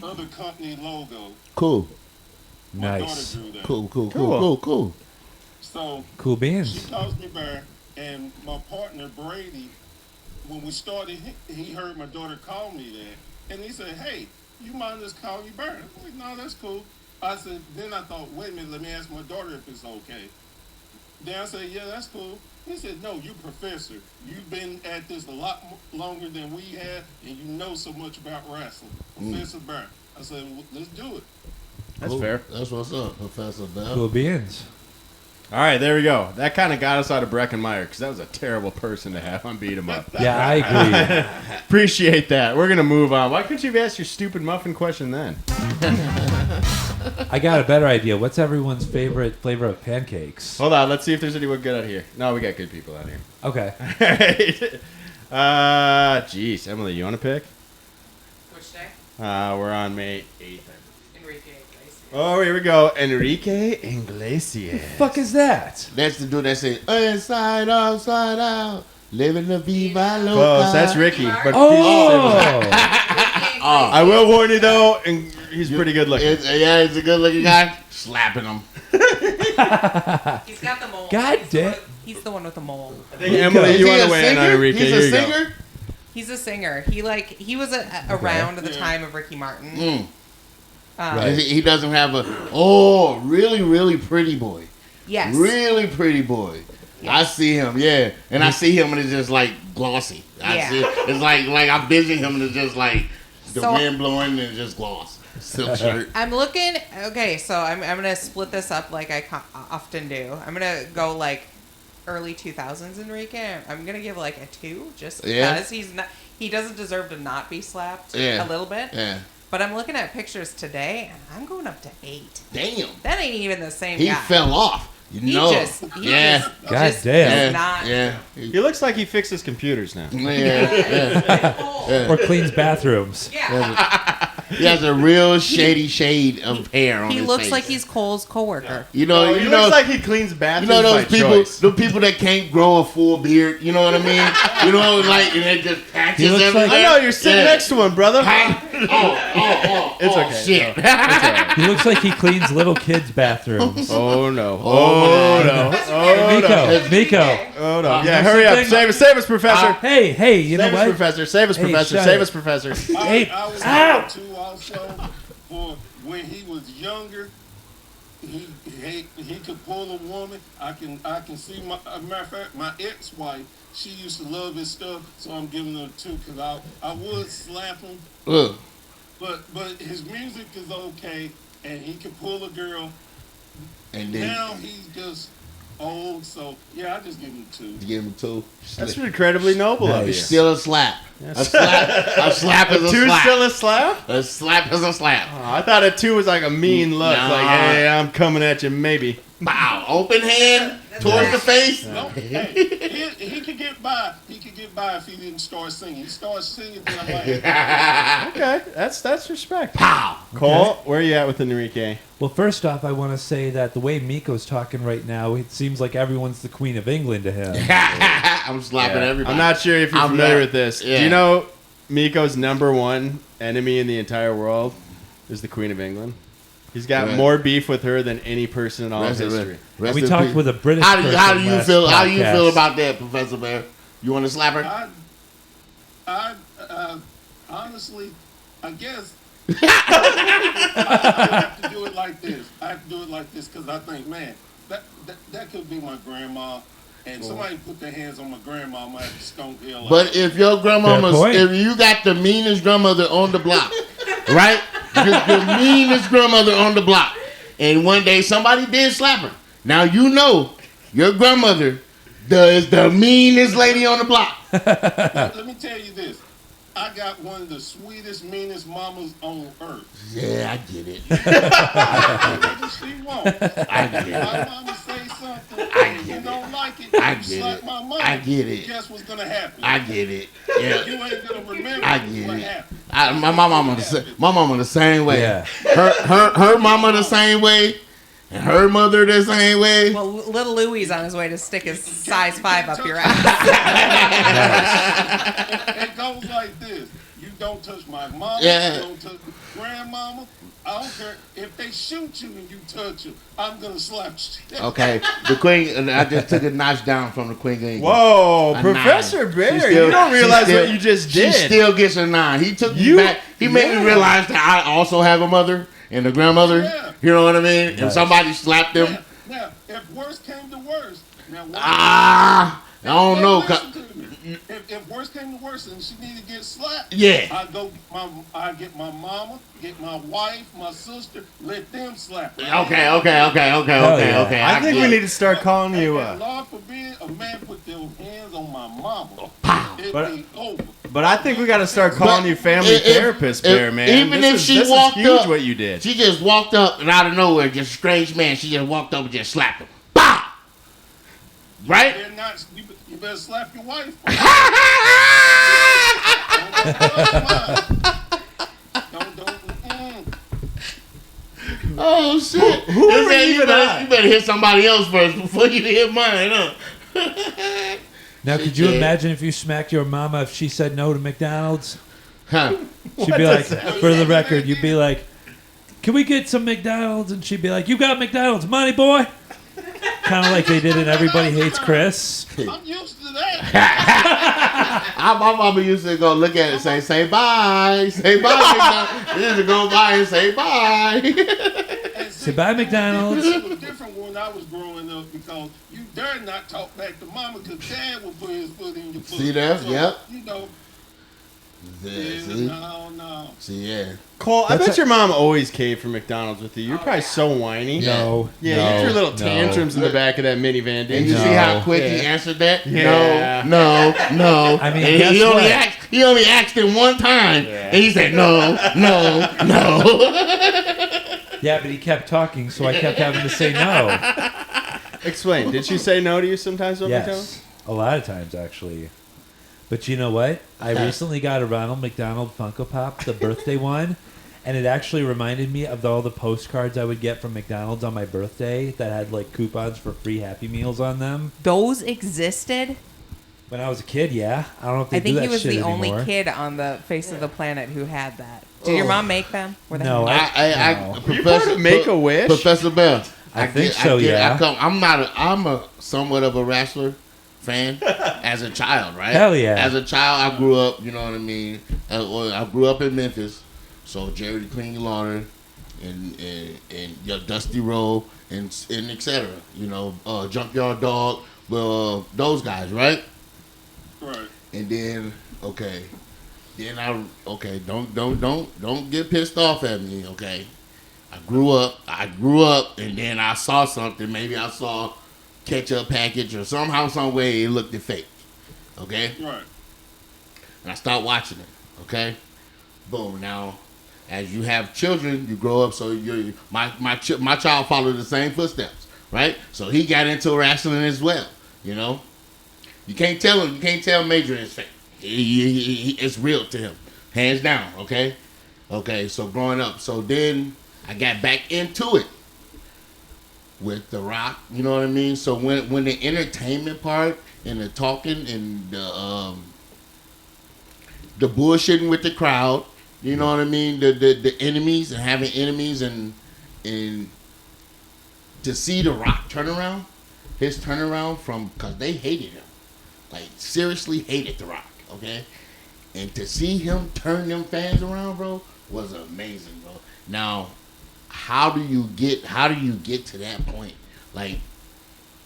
other company logo. Cool. My Nice. daughter drew that. Cool. So Cool she beans. calls me Bear, and my partner Brady, when we started, he heard my daughter call me that, and he said, "Hey, you mind us calling you Bear?" I'm like, "No, that's cool." I said, then I thought, wait a minute, let me ask my daughter if it's okay. Then I said, yeah, that's cool. He said, no, you professor. You've been at this a lot longer than we have, and you know so much about wrestling. Professor Bear. I said, well, let's do it. That's fair. That's what's up, Professor Bear. Cool beans. All right, there we go. That kind of got us out of Breckenmeyer because that was a terrible person to have on Beat 'em Up. Yeah, I agree. Appreciate that. We're going to move on. Why couldn't you have asked your stupid muffin question then? I got a better idea. What's everyone's favorite flavor of pancakes? Hold on. Let's see if there's anyone good out here. No, we got good people out here. Okay. Jeez. Emily, you want to pick? Which day? We're on May 8th. Enrique Iglesias. Oh, here we go. Enrique Iglesias. Fuck is that? That's the dude that said, inside, outside, out, living the Viva Loca. Close. That's Ricky. But Oh. I will warn you, though, and he's pretty good looking. He's a good looking guy. Slapping him. He's got the mole. God damn. He's the one with the mole. I think, Emily, you want to weigh in on Enrique. He's Here a you go. singer? He's a singer. He was around at the time of Ricky Martin. Mm. Right. He doesn't have a, really, really pretty boy. Yes. Really pretty boy. Yes. I see him, yeah. And I see him and it's just like glossy. It's like I vision him and it's just like the So- wind blowing and it's just gloss. Silk shirt. I'm looking. Okay, so I'm gonna split this up like I often do. I'm gonna go like early 2000s Enrique. I'm gonna give like a 2 just Yeah. because he doesn't deserve to not be slapped Yeah. a little bit. Yeah. But I'm looking at pictures today and I'm going up to 8. Damn. That ain't even the same He guy. fell off. You He know. just God damn. Yeah. is not. Yeah. He looks like he fixes computers now. Yeah. Or cleans bathrooms. Yeah. He has a real shady shade of hair on He his looks face. like he's Cole's coworker. You know, he you know, looks like he cleans you bathrooms know those by people, choice. the people that can't grow a full beard. You know what I mean? You know, like and it just patches He looks everywhere. like- I know, you're sitting next to him, brother. It's okay. Shit. No, it's all right. He looks like he cleans little kids' bathrooms. Oh, no. Oh, no. Oh, no. Meko. Oh, no. Yeah, hurry up. Save us, Professor. Hey, you know Save us, what? Professor. Save us, Hey, Professor. shut Save it. us, Professor. Hey, I was ow! too also for when he was younger. He could pull a woman. I can see my matter of fact, my ex-wife. She used to love his stuff, so I'm giving her a 2 because I would slap him, Ugh. but his music is okay, and he can pull a girl. And then Now he's just old, so yeah, I just give him 2. you give him 2. That's incredibly noble of you. Nice. Still a slap. A slap is a Two's slap. still a slap? A slap is a slap. Oh, I thought a 2 was like a mean look. Nah. Like, hey, I'm coming at you, maybe. Bow. Open hand towards the face. No, hey, he could get by. He could get by if he didn't start singing. He starts singing, then I'm like, Okay, that's respect. Pow. Cole, where are you at with Enrique? Well, first off, I want to say that the way Miko's talking right now, it seems like everyone's the Queen of England to him. I'm slapping everybody. I'm not sure if you're I'm familiar not- with this. yeah. Do you know Miko's #1 enemy in the entire world is the Queen of England? He's got Right. more beef with her than any person in all of Rest in- history. rest We in talked peace. with a British How do person you last feel? How do you podcast. feel about that, Professor Bear? You want to slap her? I honestly, I guess I have to do it like this. I have to do it like this because I think, man, that could be my grandma. And somebody put their hands on my grandma, I have to stomp her. But if your grandmama's, Fair point. if you got the meanest grandmother on the block, right? The meanest grandmother on the block, and one day somebody did slap her. Now you know your grandmother is the meanest lady on the block. Let me tell you this. I got one of the sweetest, meanest mamas on earth. Yeah, I get it. She won't. I get it. My mama say something, I get you it. don't like it, I you get slap it. my mama. I get it. Guess what's gonna happen? I get it. Yeah. You ain't gonna remember I get what it. happened. My mama the same way. Yeah. Her mama the same way, and her mother the same way. Well, little Louie's on his way to stick his size 5 up your ass. It goes like this. You don't touch my mama. Yeah. You don't touch my grandmama. I don't care if they shoot you and you touch them. I'm gonna slap you. Okay, the queen. I just took a notch down from the queen. of England. Whoa, A Professor 9. Bear, She still- you don't she realize still- what you just She did. still gets a 9. He took me You- back. He made me yeah. realize that I also have a mother and a grandmother. Yeah. You know what I mean? And Nice. somebody slapped them. Now, if worse came to worse, now what? I don't know. Listen to me. If worse came to worse and she needed to get slapped, Yeah. I get my mama, get my wife, my sister, let them slap her. Okay. yeah. I think we need to start calling you. And Lord forbid a man put their hands on my mama. It'd But- be over. But I think we got to start calling But you family if- therapist, if- Bear, man. even if she walked is huge up- what you did. She just walked up and out of nowhere, just a strange man. She just walked up and just slapped him. Bah! Right? They're not, you better slap your wife. Don't. Oh shit! Who are we you even at? you better hit somebody else first before you hit mine, huh? Now, could you Yeah. imagine if you smacked your mama if she said no to McDonald's? Huh? She'd be like, for the record, you'd be like, can we get some McDonald's? And she'd be like, you got McDonald's money, boy? Kind of like they did in Everybody Hates Chris. I'm used to that. My mama used to go look at it and say bye, say bye. McDonald's. She used to go by and say bye. And Say bye, McDonald's. It was different when I was growing up because you dare not talk back to mama because dad will put his foot in your foot. See that? Yep. You know, Yeah, see? no. See, yeah. Cole, I That's bet your mom always caved for McDonald's with you. You're probably so whiny. No. Yeah, no, you threw little no. tantrums in the back of that minivan, And didn't you you? see how quick he Yeah. answered that? Yeah. No. I mean, And guess he only what? asked. He only asked him one time, Yeah. and he said no. Yeah, but he kept talking, so I kept having to say no. Explain. Did she say no to you sometimes with McDonald's? Yes, a lot of times actually. But you know what? I recently got a Ronald McDonald Funko Pop, the birthday one, and it actually reminded me of all the postcards I would get from McDonald's on my birthday that had like coupons for free Happy Meals on them. Those existed. When I was a kid, yeah. I don't know if they I do think that he was shit the anymore. only kid on the face of the planet who had that. Did your mom make them? Were they No, No. No. You part of Make-A-Wish? Professor Bell. I think so, yeah. I'm a somewhat of a wrestler fan as a child, right? Hell yeah. As a child, I grew up. You know what I mean. I grew up in Memphis, so Jerry the Clean Lauder, and your Dusty Rowe, and etc. You know, Junkyard Dog. Well, those guys, right? Right. And then don't get pissed off at me, okay? I grew up, and then I saw something. Maybe I saw ketchup package or somehow, some way it looked fake, okay? Right. And I stopped watching it, okay? Boom. Now, as you have children, you grow up. So my child followed the same footsteps, right? So he got into wrestling as well, you know. You can't tell him. You can't tell Major is fake. It's real to him, hands down. Okay, okay. So growing up, so then I got back into it with The Rock. You know what I mean? So when the entertainment part and the talking and the bullshitting with the crowd, you know what I mean? The enemies and having enemies and to see The Rock turnaround, his turnaround from because they hated him. Like, seriously hated The Rock, okay? And to see him turn them fans around, bro, was amazing, bro. Now, how do you get to that point? Like,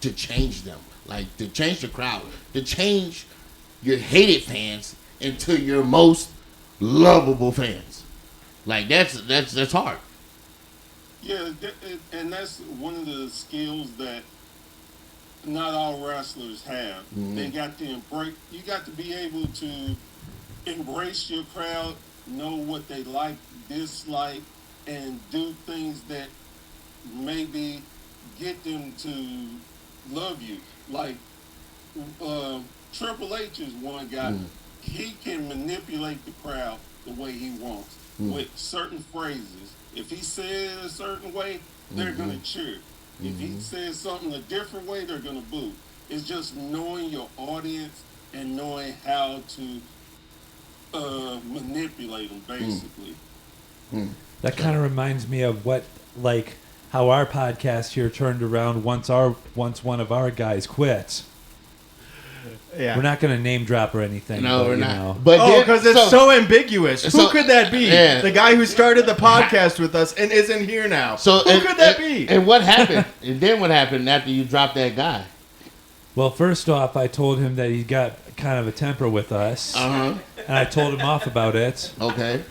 to change them? Like to change the crowd, to change your hated fans into your most lovable fans. Like that's hard. Yeah, and that's one of the skills that not all wrestlers have. They got to embrace. You got to be able to embrace your crowd, know what they like, dislike, and do things that maybe get them to love you. Like Triple H is one guy. He can manipulate the crowd the way he wants with certain phrases. If he says a certain way, they're gonna cheer. If he says something a different way, they're gonna boo. It's just knowing your audience and knowing how to manipulate them, basically. That kind of reminds me of how our podcast here turned around once one of our guys quit. Yeah. We're not going to name drop or anything. No, but, we're you not. know. But because it's so ambiguous. Who could that be? Yeah. The guy who started the podcast with us and isn't here now. So who could that be? And what happened? And then what happened after you dropped that guy? Well, first off, I told him that he got kind of a temper with us. Uh-huh. And I told him off about it. Okay.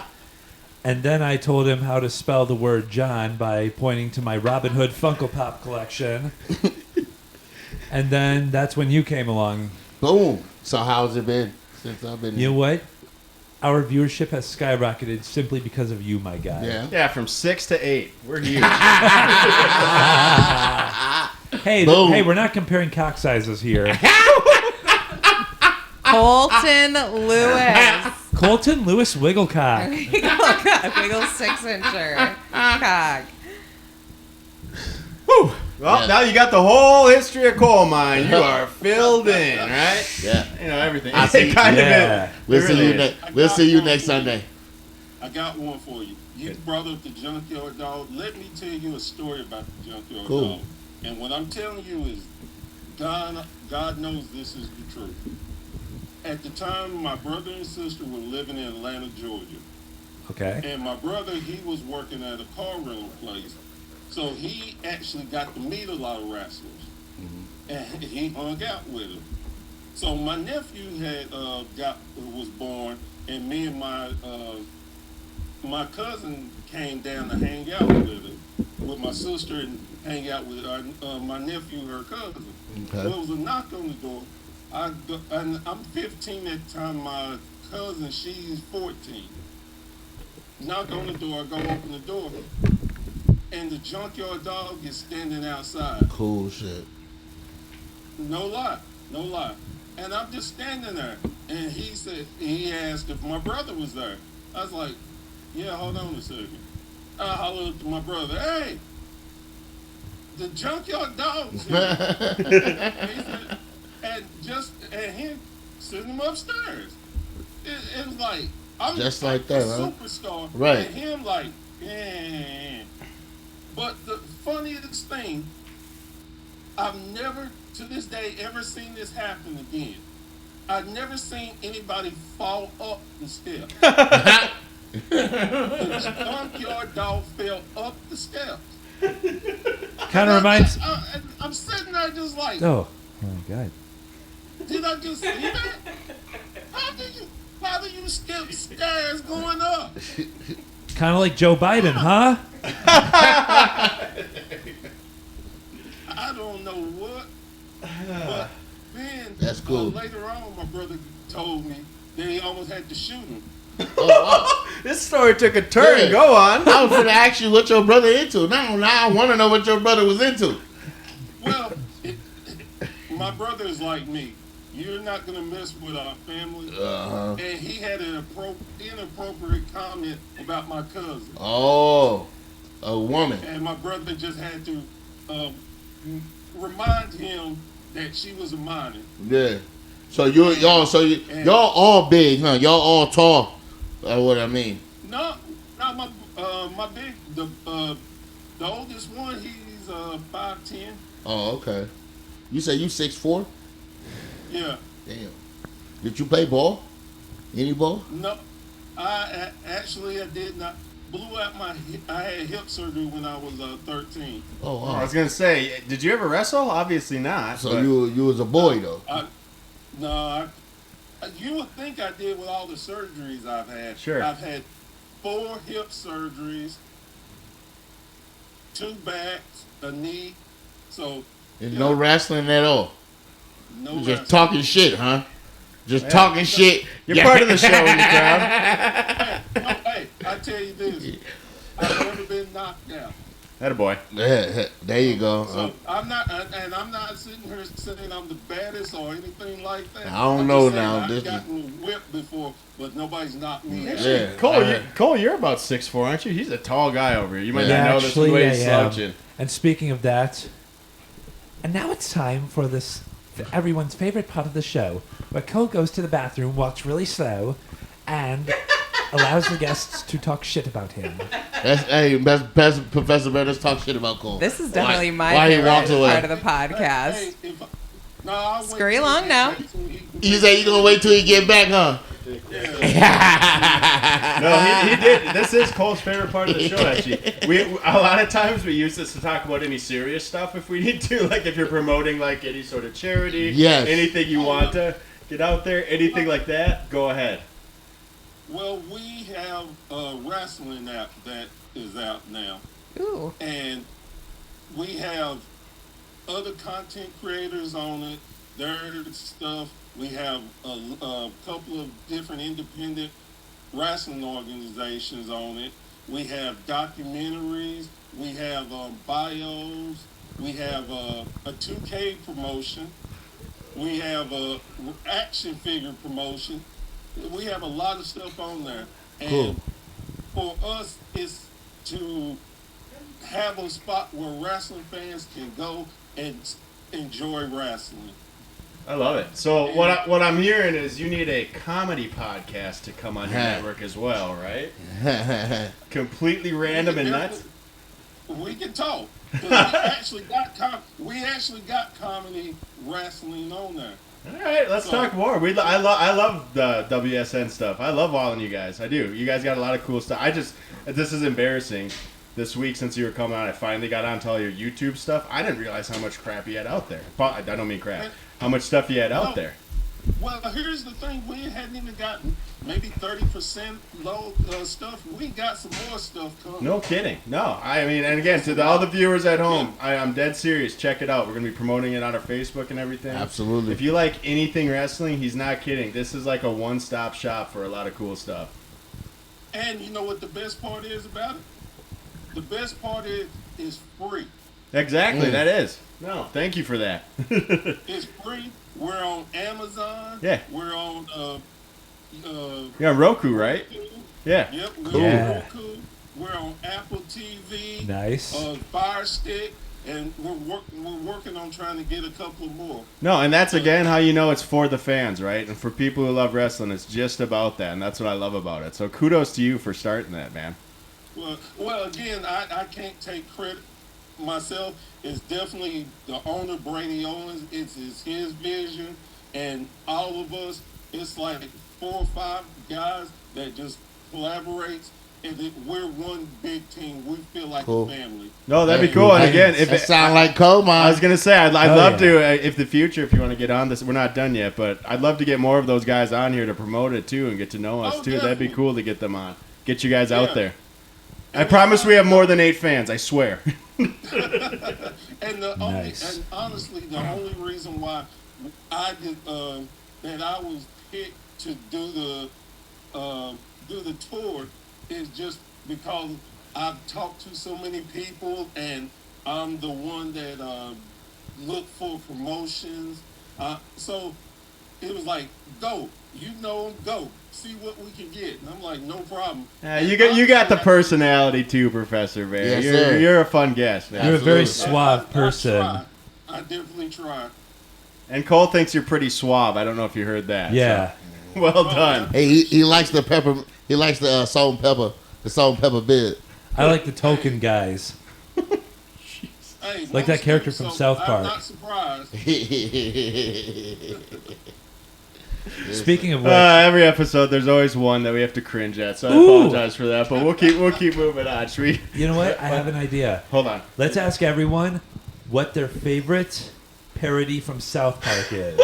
And then I told him how to spell the word John by pointing to my Robin Hood Funko Pop collection. And then that's when you came along. Boom. So how's it been since I've been You know what? Our viewership has skyrocketed simply because of you, my guy. Yeah. Yeah, from 6 to 8. We're huge. Hey, Boom. hey, we're not comparing cock sizes here. Colton Lewis. Colton Lewis Wigglecock. Wiggle 6-incher. Cock. Whew. Well, Yeah. now you got the whole history of coal mine. You are filled in, right? Yeah. You know everything. I see. Kind Yeah. of it. We'll It see really you is. next. We'll see you next Sunday. I got one for you. You brought up the junkyard dog. Let me tell you a story about the junkyard Cool. dog. And what I'm telling you is, God knows this is the truth. At the time, my brother and sister were living in Atlanta, Georgia. Okay. And my brother, he was working at a car rental place. So he actually got to meet a lot of wrestlers. And he hung out with them. So my nephew had was born, and me and my cousin came down to hang out with him, with my sister, and hang out with my nephew, her cousin. Okay. There was a knock on the door. And I'm 15 at the time. My cousin, she's 14. Knock on the door. I go open the door, and the junkyard dog is standing outside. Cool shit. No lie. And I'm just standing there. And he asked if my brother was there. I was like, yeah, hold on a second. I hollered to my brother, hey, the junkyard dog's here. He said, and him sending him upstairs. It was like, I'm Just like like that, a huh? superstar. Right. And him like, yeah. But the funniest thing, I've never, to this day, ever seen this happen again. I've never seen anybody fall up the steps. The junkyard dog fell up the steps. Kind of reminds. I'm sitting there just like, Oh my God. did I just see that? How do you skip stairs going up? Kind of like Joe Biden, huh? I don't know what. But then That's cool. Later on, my brother told me that he almost had to shoot him. Oh, This story took a turn. Yeah. Go on. wow. I was going to ask you what your brother into. Now I want to know what your brother was into. Well, my brother is like me. You're not going to mess with our family. Uh-huh. And he had an inappropriate comment about my cousin. Oh, a woman. And my brother just had to remind him that she was a minor. Yeah. So y'all all big, huh? Y'all all tall. That's what I mean. No, my big, the oldest one, he's 5'10". Oh, okay. You say you 6'4"? Yeah. Damn. Did you play ball? Any ball? No, I did not. blew out I had hip surgery when I was 13. Oh, I wow. was gonna say, did you ever wrestle? Obviously not. So but- you was a boy though. You would think I did with all the surgeries I've had. Sure. I've had 4 hip surgeries, 2 backs, a knee. So And no wrestling at all. no Just wrestling. talking shit, huh? Just talking shit. You're part of the show in the crowd. Hey, I tell you this. I've never been knocked out. Attaboy. Yeah, there you go. So I'm not sitting here saying I'm the baddest or anything like that. I don't I'm know just saying now. I've This is- gotten whipped before, but nobody's knocked me out. Yeah. Cole, you're about 6'4", aren't you? He's a tall guy over here. You might Yeah. not know this from the way he's I am. slouching. And speaking of that, and now it's time for everyone's favorite part of the show, where Cole goes to the bathroom, walks really slow, and allows the guests to talk shit about him. That's Professor Bear. Let's talk shit about Cole. This is definitely my why he favorite walks away. part of the podcast. Hey, I'll wait Scurry till along he now. gets back so he can You say you gonna wait till he get back, huh? No, he did. This is Cole's favorite part of the show, actually. A lot of times we use this to talk about any serious stuff if we need to, like if you're promoting like any sort of charity, Yes. anything you want to get out there, anything like that, go ahead. Well, we have a wrestling app that is out now, Ooh. and we have other content creators on it. Their stuff. We have a couple of different independent wrestling organizations on it. We have documentaries. We have bios. We have a 2K promotion. We have a action figure promotion. We have a lot of stuff on there. And Cool. for us, it's to have a spot where wrestling fans can go and enjoy wrestling. I love it. So what I'm hearing is you need a comedy podcast to come on your network as well, right? Completely random and nuts. We can talk. 'Cause we actually got comedy wrestling on there. All right, let's talk more. I love the WSN stuff. I love all of you guys. I do. You guys got a lot of cool stuff. This is embarrassing. This week, since you were coming on, I finally got on to all your YouTube stuff. I didn't realize how much crap you had out there. I don't mean crap. How much stuff you had out there. Well, here's the thing. We hadn't even gotten maybe 30% low stuff. We got some more stuff coming. No kidding. No. I mean, and again, to all the viewers at home, I'm dead serious. Check it out. We're going to be promoting it on our Facebook and everything. Absolutely. If you like anything wrestling, he's not kidding. This is like a one-stop shop for a lot of cool stuff. And you know what the best part is about it? The best part is free. Exactly, that is. No, thank you for that. It's free. We're on Amazon. Yeah. We're on You're on Roku, right? Yeah. Yep, we're Cool. on Roku. We're on Apple TV. Nice. Fire Stick, and we're working on trying to get a couple more. No, and that's again how you know it's for the fans, right? And for people who love wrestling, it's just about that, and that's what I love about it. So kudos to you for starting that, man. Well, again, I can't take credit myself. It's definitely the owner, Brady Owens. It's his vision, and all of us. It's like 4 or 5 guys that just collaborates, and we're one big team. We feel like Cool. a family. No, that'd be cool. And again, if that it sound like Cole, man. I was gonna say, I'd Oh, love yeah. to, if the future, if you want to get on this, we're not done yet, but I'd love to get more of those guys on here to promote it too and get to know us Oh, too. That'd be definitely. cool to get them on, get you guys out Yeah. there. I promise we have more than 8 fans. I swear. And Nice. and honestly, the only reason why I did that I was picked to do the tour is just because I've talked to so many people, and I'm the one that look for promotions. So it was like, go, go, see what we can get. And I'm like, no problem. You got the personality too, Professor Bear. Yes, sir. You're a fun guest, man. You're a very Absolutely. suave person. I definitely try. And Cole thinks you're pretty suave. I don't know if you heard that. Yeah. So, well done. Hey, he likes the pepper. He likes the salt and pepper. The salt and pepper bit. I like the token guys. Hey, Like that character so from South Park. I'm not surprised. Speaking of which, Every episode, there's always one that we have to cringe at, so I apologize for that. But we'll keep moving on. Should we? you know what? I have an idea. Hold on. Let's ask everyone what their favorite parody from South Park is.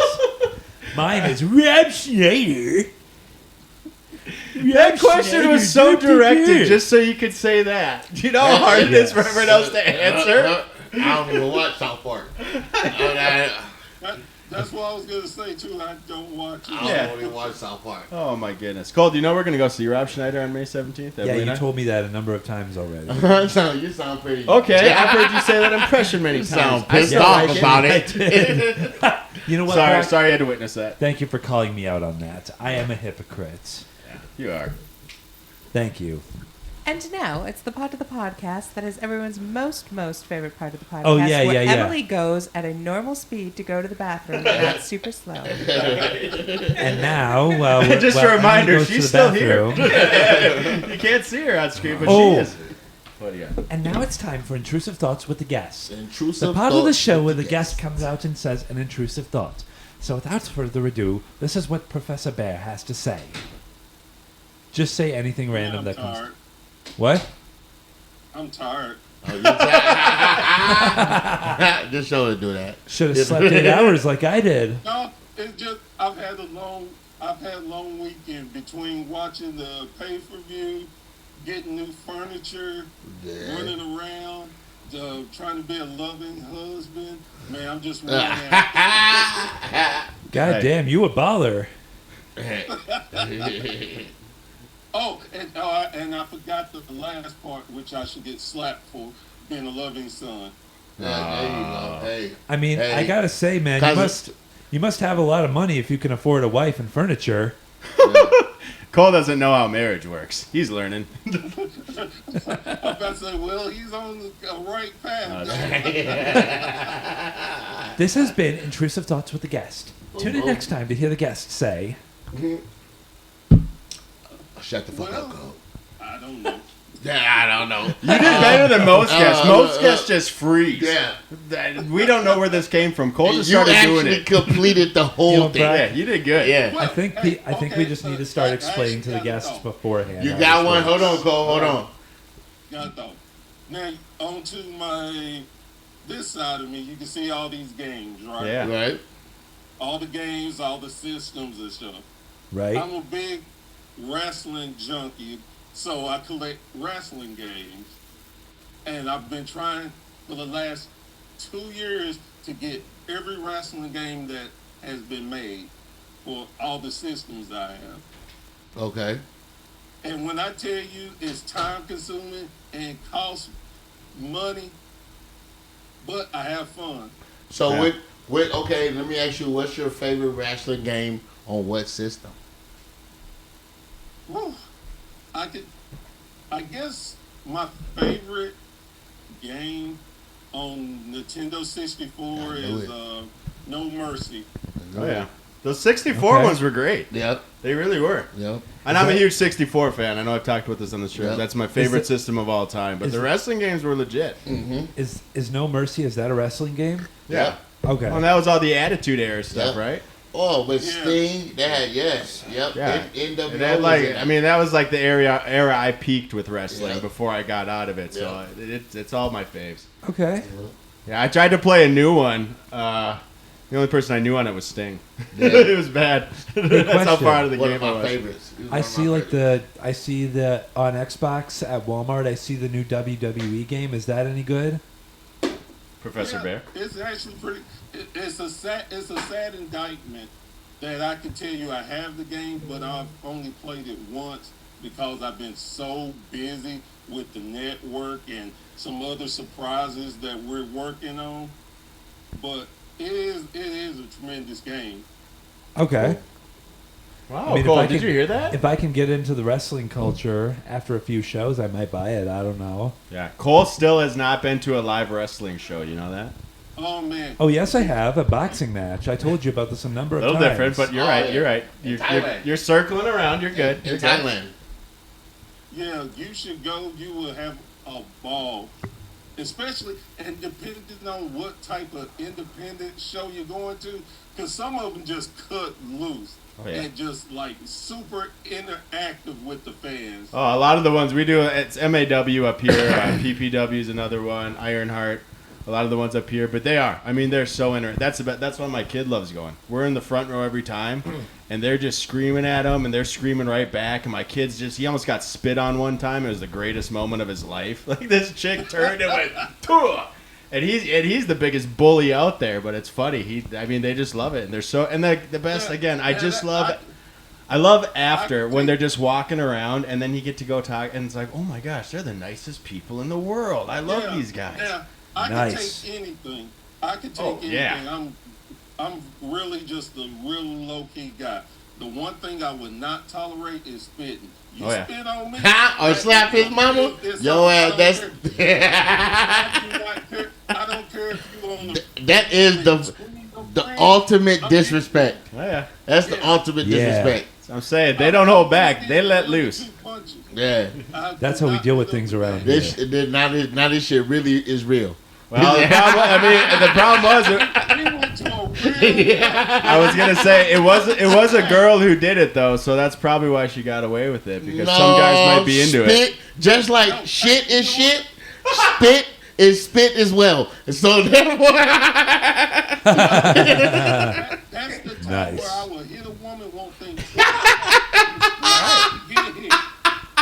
Mine is Rob Schneider. That question was so directed just so you could say that. Do you know how hard it is for everyone else to answer? I don't even watch South Park. That's what I was gonna say too. I don't watch it. I don't even watch South Park. Oh my goodness, Cole! Do you know we're gonna go see Rob Schneider on May 17th? Yeah, you told me that a number of times already. You sound pretty. Okay, I've heard you say that impression many You times. sound I pissed still off like about I it. did. You know what? Sorry, Brock? I had to witness that. Thank you for calling me out on that. I am a hypocrite. You are. Thank you. And now it's the part of the podcast that is everyone's most favorite part of the podcast. Oh, yeah, where yeah, yeah. Emily goes at a normal speed to go to the bathroom, not super slow. And now, Just a Emily reminder, goes to she's the still here. bathroom. You can't see her on screen, but Oh. she is. What do you got? And now it's time for Intrusive Thoughts with the guest. Intrusive The part of the thoughts show with where the guest comes out and says an intrusive thought. So without further ado, this is what Professor Bear has to say. Just say anything random I'm that comes. tired. What? I'm tired. Oh, you tired? Just show her to do that. Should have slept 8 hours like I did. No, it's just I've had long weekend between watching the pay-per-view, getting new furniture, running around, trying to be a loving husband. Man, I'm just running out. God damn, you a baller. Oh, and I forgot the last part, which I should get slapped for, being a loving son. There you go. Hey. I mean, Hey. I gotta say, man, Cousin. you must have a lot of money if you can afford a wife and furniture. Cole doesn't know how marriage works. He's learning. I'm about to say, well, he's on the right path. This has been Intrusive Thoughts with the guest. Tune in next time to hear the guest say. Shut the fuck up, Well, Cole. I don't know. Yeah, I don't know. You did better than most guests. Most guests just freeze. Yeah. We don't know where this came from. Cole just You started doing actually it. completed the whole You know, thing. Yeah, you did good. Yeah. I think Hey, I think okay, we just need to so start I explaining to the actually got guests it. beforehand. You how got this one? works. Hold on, Cole. Hold on. Got though. Now, on to this side of me, you can see all these games, right? Yeah. Right? All the games, all the systems and stuff. Right? I'm a big wrestling junkie, so I collect wrestling games. And I've been trying for the last 2 years to get every wrestling game that has been made for all the systems I have. Okay. And when I tell you it's time consuming and costs money, but I have fun. So Yeah. okay, let me ask you, what's your favorite wrestling game on what system? Whew. I guess my favorite game on Nintendo 64 is No Mercy. Oh, yeah. Those 64 Okay. ones were great. Yep. They really were. Yep. And I'm a huge 64 fan. I know I've talked about this on the show. Yep. That's my favorite it- system of all time. But is the it- wrestling games were legit. Is No Mercy, is that a wrestling game? Yeah. Okay. Well, that was all the Attitude Era stuff, Yeah. right? Oh, with Yeah. Sting, that yes, yep. Yeah. NWO. And that, like, I mean, that was like the era I peaked with wrestling Yeah. before I got out of it. So it's all my faves. Okay. Yeah, I tried to play a new one. The only person I knew on it was Sting. Yeah. It was bad. That's how question. far out of the one game of I my was. favorites. It was I one of see my like favorites. I see the on Xbox at Walmart. I see the new WWE game. Is that any good? Professor Yeah, Bear. It's actually pretty. It's a sad indictment that I can tell you I have the game, but I've only played it once because I've been so busy with the network and some other surprises that we're working on. But it is a tremendous game. Okay. Wow, I mean, if Cole, I did could- you hear that? If I can get into the wrestling culture after a few shows, I might buy it. I don't know. Yeah, Cole still has not been to a live wrestling show. You know that? Oh man, Oh yes, I have a boxing match. I told you about this a number A of little times. different, but you're Oh, right. yeah. You're right. In You're Thailand. circling around. You're good. In You're good. Thailand. yeah, you should go. You will have a ball. Especially, and depending on what type of independent show you're going to, because some of them just cut loose. yeah. and just like super interactive with the fans. Oh, a lot of the ones we do, it's MAW up here. PPW is another one. Ironheart. A lot of the ones up here, but they are. I mean, they're so That's why my kid loves going. We're in the front row every time, and they're just screaming at him, and they're screaming right back. And my kid's he almost got spit on one time. It was the greatest moment of his life. Like this chick turned and went, "Tuh!" And he's the biggest bully out there. But it's funny. They just love it, and they're so. And the best again. I love after when they're just walking around, and then you get to go talk, and it's like, oh my gosh, they're the nicest people in the world. I love these guys. Yeah. I can take anything. Yeah. I'm really just a real low key guy. The one thing I would not tolerate is spitting. You spit on me, or slap his mama. Yo, that's. I don't care if you on the. That is the ultimate disrespect. Oh, yeah. That's the ultimate disrespect. So I'm saying they don't hold back. They let loose. Yeah. That's how we deal with things around here. Now this shit really is real. Well, the problem was, I was gonna say it was a girl who did it though, so that's probably why she got away with it because some guys might be into it. Just like shit is shit, spit is spit as well. So therefore, that's the time Nice. where I will hit a woman, won't think.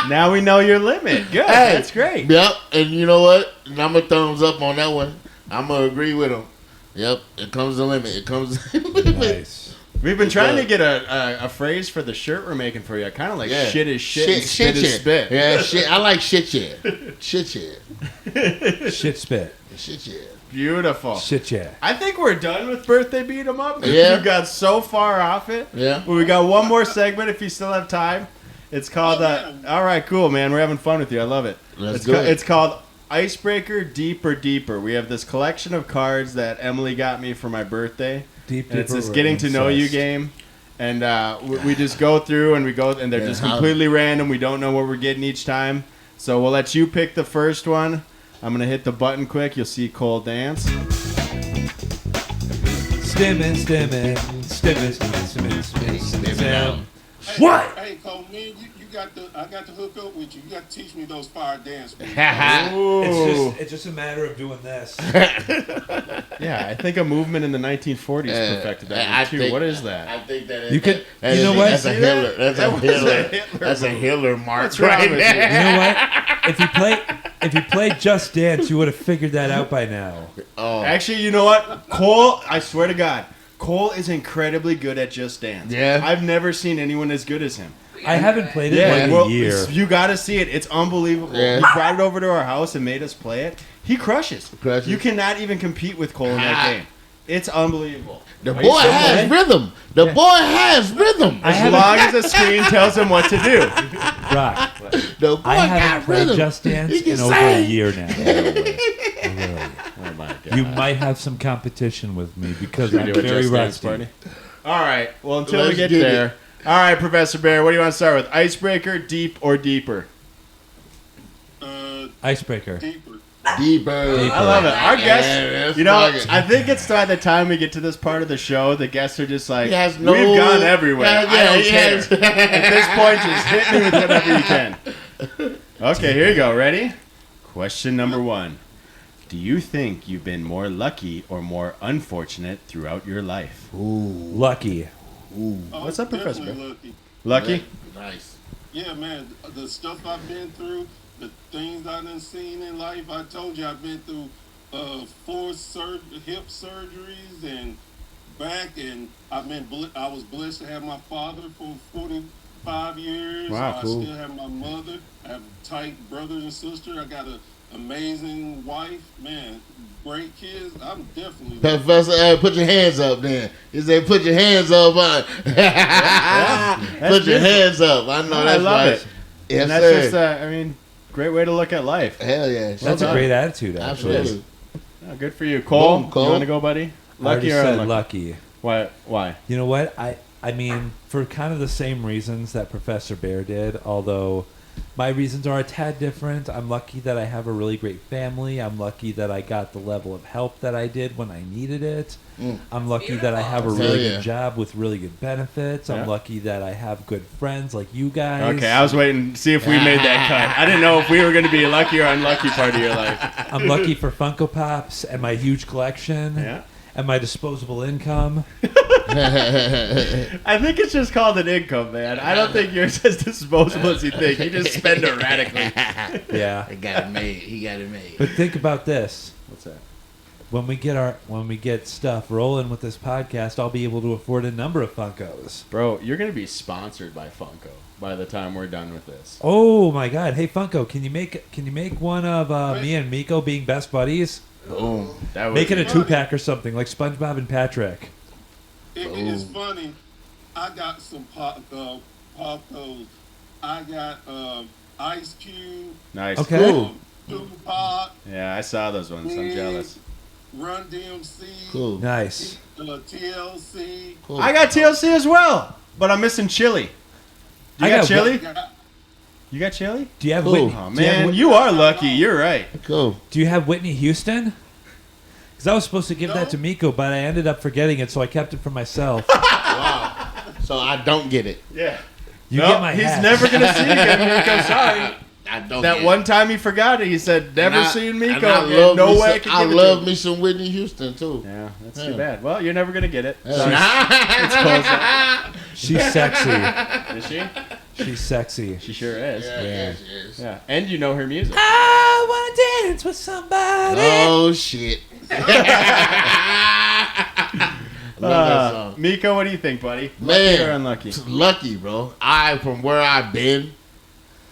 Now we know your limit. Good, Hey. that's great. Yep, and you know what? And I'm a thumbs up on that one. I'm gonna agree with him. Yep, it comes the limit. It comes. Nice. We've been trying to get a phrase for the shirt we're making for you. I kind of like shit is shit, and spit is spit. Yeah, shit. I like shit shit. Shit. Shit spit. Shit shit. Beautiful. Shit yeah. I think we're done with birthday beat 'em up. Yeah. You got so far off it. Yeah. Well, we got one more segment if you still have time. It's called. All right, cool, man. We're having fun with you. I love it. It's called Icebreaker Deeper Deeper. We have this collection of cards that Emily got me for my birthday. Deep, And it's deeper, this getting to know you game. And we just go through and and they're just completely random. We don't know what we're getting each time. So we'll let you pick the first one. I'm going to hit the button quick. You'll see Cole dance. Stimming. What? Hey, Cole, man, I got to hook up with you. You got to teach me those fire dance moves. It's just a matter of doing this. Yeah, I think a movement in the 1940s perfected that one too. What is that? I think that You could. You know what? That's a Hitler. That's a Hitler mark. What's wrong with you? You know what? If you played Just Dance, you would have figured that out by now. Oh. Actually, you know what? Cole, I swear to God, Cole is incredibly good at Just Dance. Yeah. I've never seen anyone as good as him. I haven't played it in like a year. You got to see it. It's unbelievable. Yeah. He brought it over to our house and made us play it. He crushes. You cannot even compete with Cole in that game. It's unbelievable. The boy has rhythm. The boy has rhythm. As long as the screen tells him what to do. Rock. The boy I haven't got played rhythm. Just Dance He can in over sing. a year now. Oh my God. You might have some competition with me because I'm Do a very Just Dance rusty. party. All right. Well, until Let's we get get there. it. All right, Professor Bear, what do you want to start with? Icebreaker, deep, or deeper? Icebreaker. Deeper. Deeper. I love it. Our guests, that's you know, fucking- I think it's by the time we get to this part of the show, the guests are just like, He has we've no- gone everywhere. Yeah, I don't he care. has- At this point, just hit me with whatever you can. Okay, here you go. Ready? Question number 1. Do you think you've been more lucky or more unfortunate throughout your life? Lucky. Oh, What's up, Professor? definitely Lucky? Nice. Yeah, man, the stuff I've been through, the things I done seen in life. I told you I've been through 4 hip surgeries and back, and I was blessed to have my father for 45 years. Wow, cool. I still have my mother. I have tight brothers and sisters. I got an amazing wife. Man, great kids. I'm definitely. Professor, put your hands up then. He said, put your hands up. Put your hands up. I know that's I love right. it. Yes, And that's sir. just, great way to look at life. Hell yeah. That's a great attitude, actually. Absolutely. Oh, good for you. Cole, Boom, Cole. you want to go, buddy? I already Lucky or said unlucky? lucky. Why? You know what? I mean, for kind of the same reasons that Professor Bear did, although My reasons are a tad different. I'm lucky that I have a really great family. I'm lucky that I got the level of help that I did when I needed it. I'm lucky that I have a really good job with really good benefits. I'm lucky that I have good friends like you guys. Okay, I was waiting to see if we made that cut. I didn't know if we were going to be a lucky or unlucky part of your life. I'm lucky for Funko Pops and my huge collection and my disposable income. I think it's just called an income, man. I don't think yours is as disposable as you think. You just spend erratically. Yeah. He got it made. He got it made. But think about this. What's that? When we get stuff rolling with this podcast, I'll be able to afford a number of Funkos. Bro, you're going to be sponsored by Funko by the time we're done with this. Oh my God! Hey Funko, can you make one of me and Meko being best buddies? Boom. Make it a 2-pack or something like SpongeBob and Patrick. It's funny. I got some Popos. I got Ice Cube. Nice. Okay. Cool. Tupac. Yeah, I saw those ones. I'm jealous. Run DMC. Cool. Nice. TLC. Cool. I got TLC as well, but I'm missing chili. You I got got chili? You got chili? Do you have Cool. Whitney? Oh, do you have man, Whit- you are lucky. You're right. Cool. Do you have Whitney Houston? Because I was supposed to give that to Meko, but I ended up forgetting it, so I kept it for myself. Wow. So I don't get it. Yeah. You Nope, get my he's hat. never going to see you again, Meko. Sorry. I don't That get one it. time he forgot it, he said, never And I- seen and Meko I again. love No me way I some- could I give it love to him. me some Whitney Houston, too. Yeah, that's Yeah. too bad. Well, you're never going to get it. She's sexy. Is she? She's sexy. She sure is. Yes. Yeah. And you know her music. I want to dance with somebody. Oh, shit. Love that song. Meko, what do you think, buddy? Man. Lucky or unlucky? Lucky, bro. From where I've been,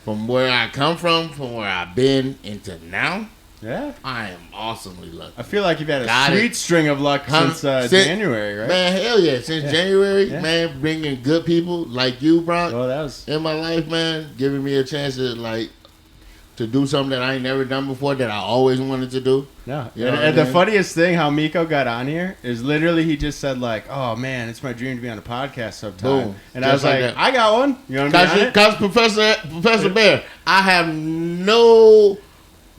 from where I come from where I've been into now, Yeah. I am awesomely lucky. I feel like you've had a Got sweet it. string of luck since January, right? Man, hell yeah. Since January, Yeah. man, bringing good people like you, Brock, Oh, that was... in my life, man, giving me a chance to do something that I ain't never done before that I always wanted to do. No. You know what and I the mean? funniest thing, how Meko got on here, is literally he just said, like, oh, man, it's my dream to be on a podcast sometime. Boom. And I Just was like like, that. I got one. You want to be on it? Because Professor Bear, I have no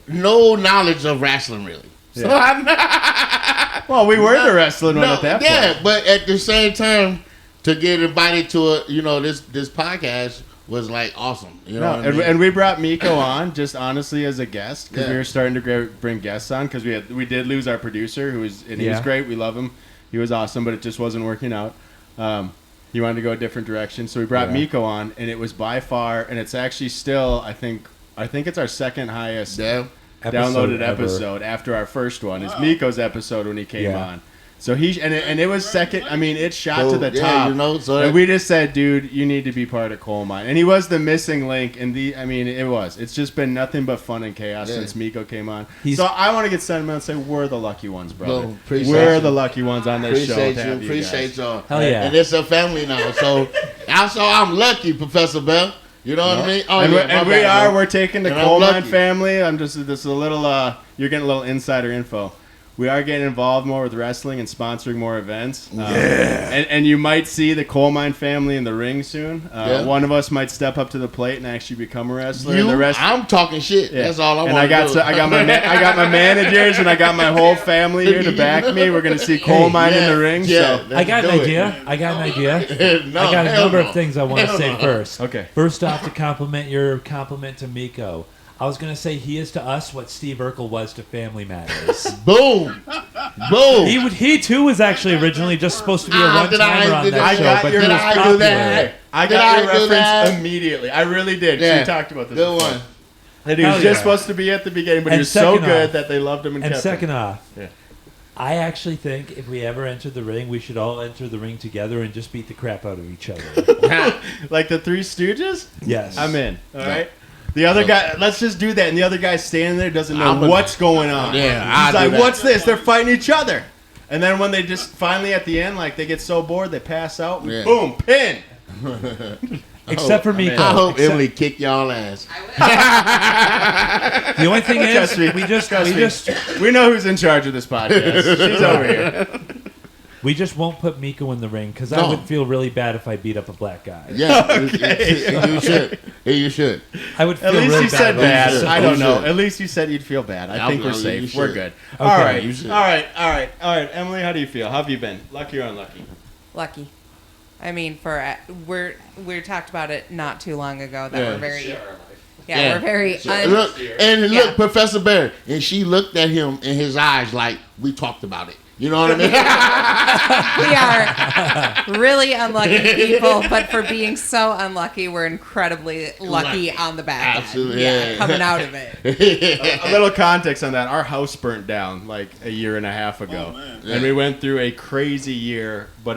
knowledge of wrestling, really. So Yeah. I'm not. Well, we were the wrestling one at that point. But at the same time, to get invited to this podcast was like awesome. You know No, what I mean? and we brought Meko on just honestly as a guest because Yeah. we were starting to bring guests on because we did lose our producer he was great. We love him. He was awesome, but it just wasn't working out. He wanted to go a different direction, so we brought Meko on, and it was by far, and it's actually still I think it's our second highest downloaded episode after our first one. Is Miko's episode when he came on. So and it was second. I mean, it shot to the top. And we just said, dude, you need to be part of Coal Mine. And he was the missing link. And it's just been nothing but fun and chaos since Meko came on. So I want to get sentimental and say we're the lucky ones, brother. We're the lucky ones on this show. Appreciate y'all. Hell yeah. And it's a family now. So also I'm lucky, Professor Bell. You know what I mean? Oh, We're taking the And I'm Coal Mine lucky. family. This is a little, you're getting a little insider info. We are getting involved more with wrestling and sponsoring more events. And you might see the Coal Mine family in the ring soon. One of us might step up to the plate and actually become a wrestler. And the rest, I'm talking shit. That's all I want and to do. I got my managers and I got my whole family here to back me. We're gonna see Coal Mine in the ring. Yeah, So I got an idea. I got a number of things I want to say first. Okay. First off, to compliment your compliment to Meko. I was going to say he is to us what Steve Urkel was to Family Matters. Boom. He too was actually originally just supposed to be a one-timer on that show, but he was popular. I got your reference immediately. I really did. Yeah. We talked about this. Good before. one. That he was just supposed to be at the beginning, but he was so good that they loved him and kept him. Second off, Yeah. I actually think if we ever enter the ring, we should all enter the ring together and just beat the crap out of each other. Like the Three Stooges? Yes. I'm in. All right. The other guy, let's just do that. And the other guy's standing there, doesn't know what's going on. Yeah, He's like, what's this? They're fighting each other. And then when they just finally at the end, like they get so bored, they pass out. And boom, pin. Except for Meko. I hope Emily kick y'all ass. The only thing is, Trust me. we We know who's in charge of this podcast. She's over here. We just won't put Meko in the ring because I No. would feel really bad if I beat up a black guy. Yeah, you should. You should. I would feel At least really you bad. said about bad. it. I don't know. should. At least you said you'd feel bad. I think we're you safe. should. We're good. Okay. All right. You should. All right. Emily, how do you feel? How have you been? Lucky or unlucky? Lucky. I mean, we talked about it not too long ago that Yeah. we're very Yeah. we're very Look, Professor Barry, and she looked at him in his eyes like we talked about it. You know what I mean? we are really unlucky people, but for being so unlucky, we're incredibly lucky on the back end. Absolutely, Yeah, yeah. coming out of it. A little context on that. Our house burnt down like a year and a half ago. Oh, man. And we went through a crazy year. But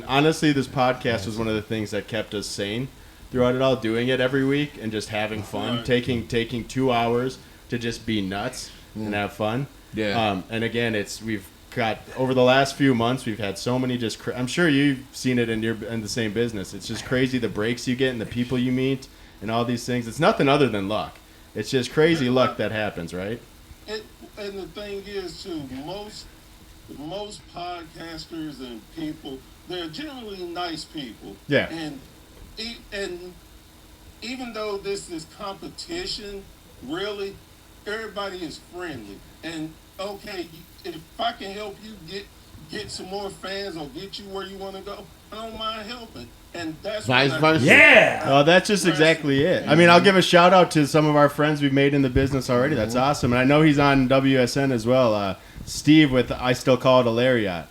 honestly, this podcast was one of the things that kept us sane throughout it all, doing it every week and just having fun, Right. taking 2 hours to just be nuts and have fun. Yeah. And again, we've got over the last few months, we've had so many I'm sure you've seen it in the same business. It's just crazy the breaks you get and the people you meet and all these things. It's nothing other than luck. It's just crazy luck that happens, right? And the thing is, too, most podcasters and people, they're generally nice people. Yeah. And even though this is competition, really, everybody is friendly. And okay, if I can help you get some more fans or get you where you want to go, I don't mind helping. And that's Vice what versa. Yeah. Oh, that's just exactly it. I mean, I'll give a shout out to some of our friends we've made in the business already. That's awesome. And I know he's on WSN as well. Steve with I Still Call It a Lariat.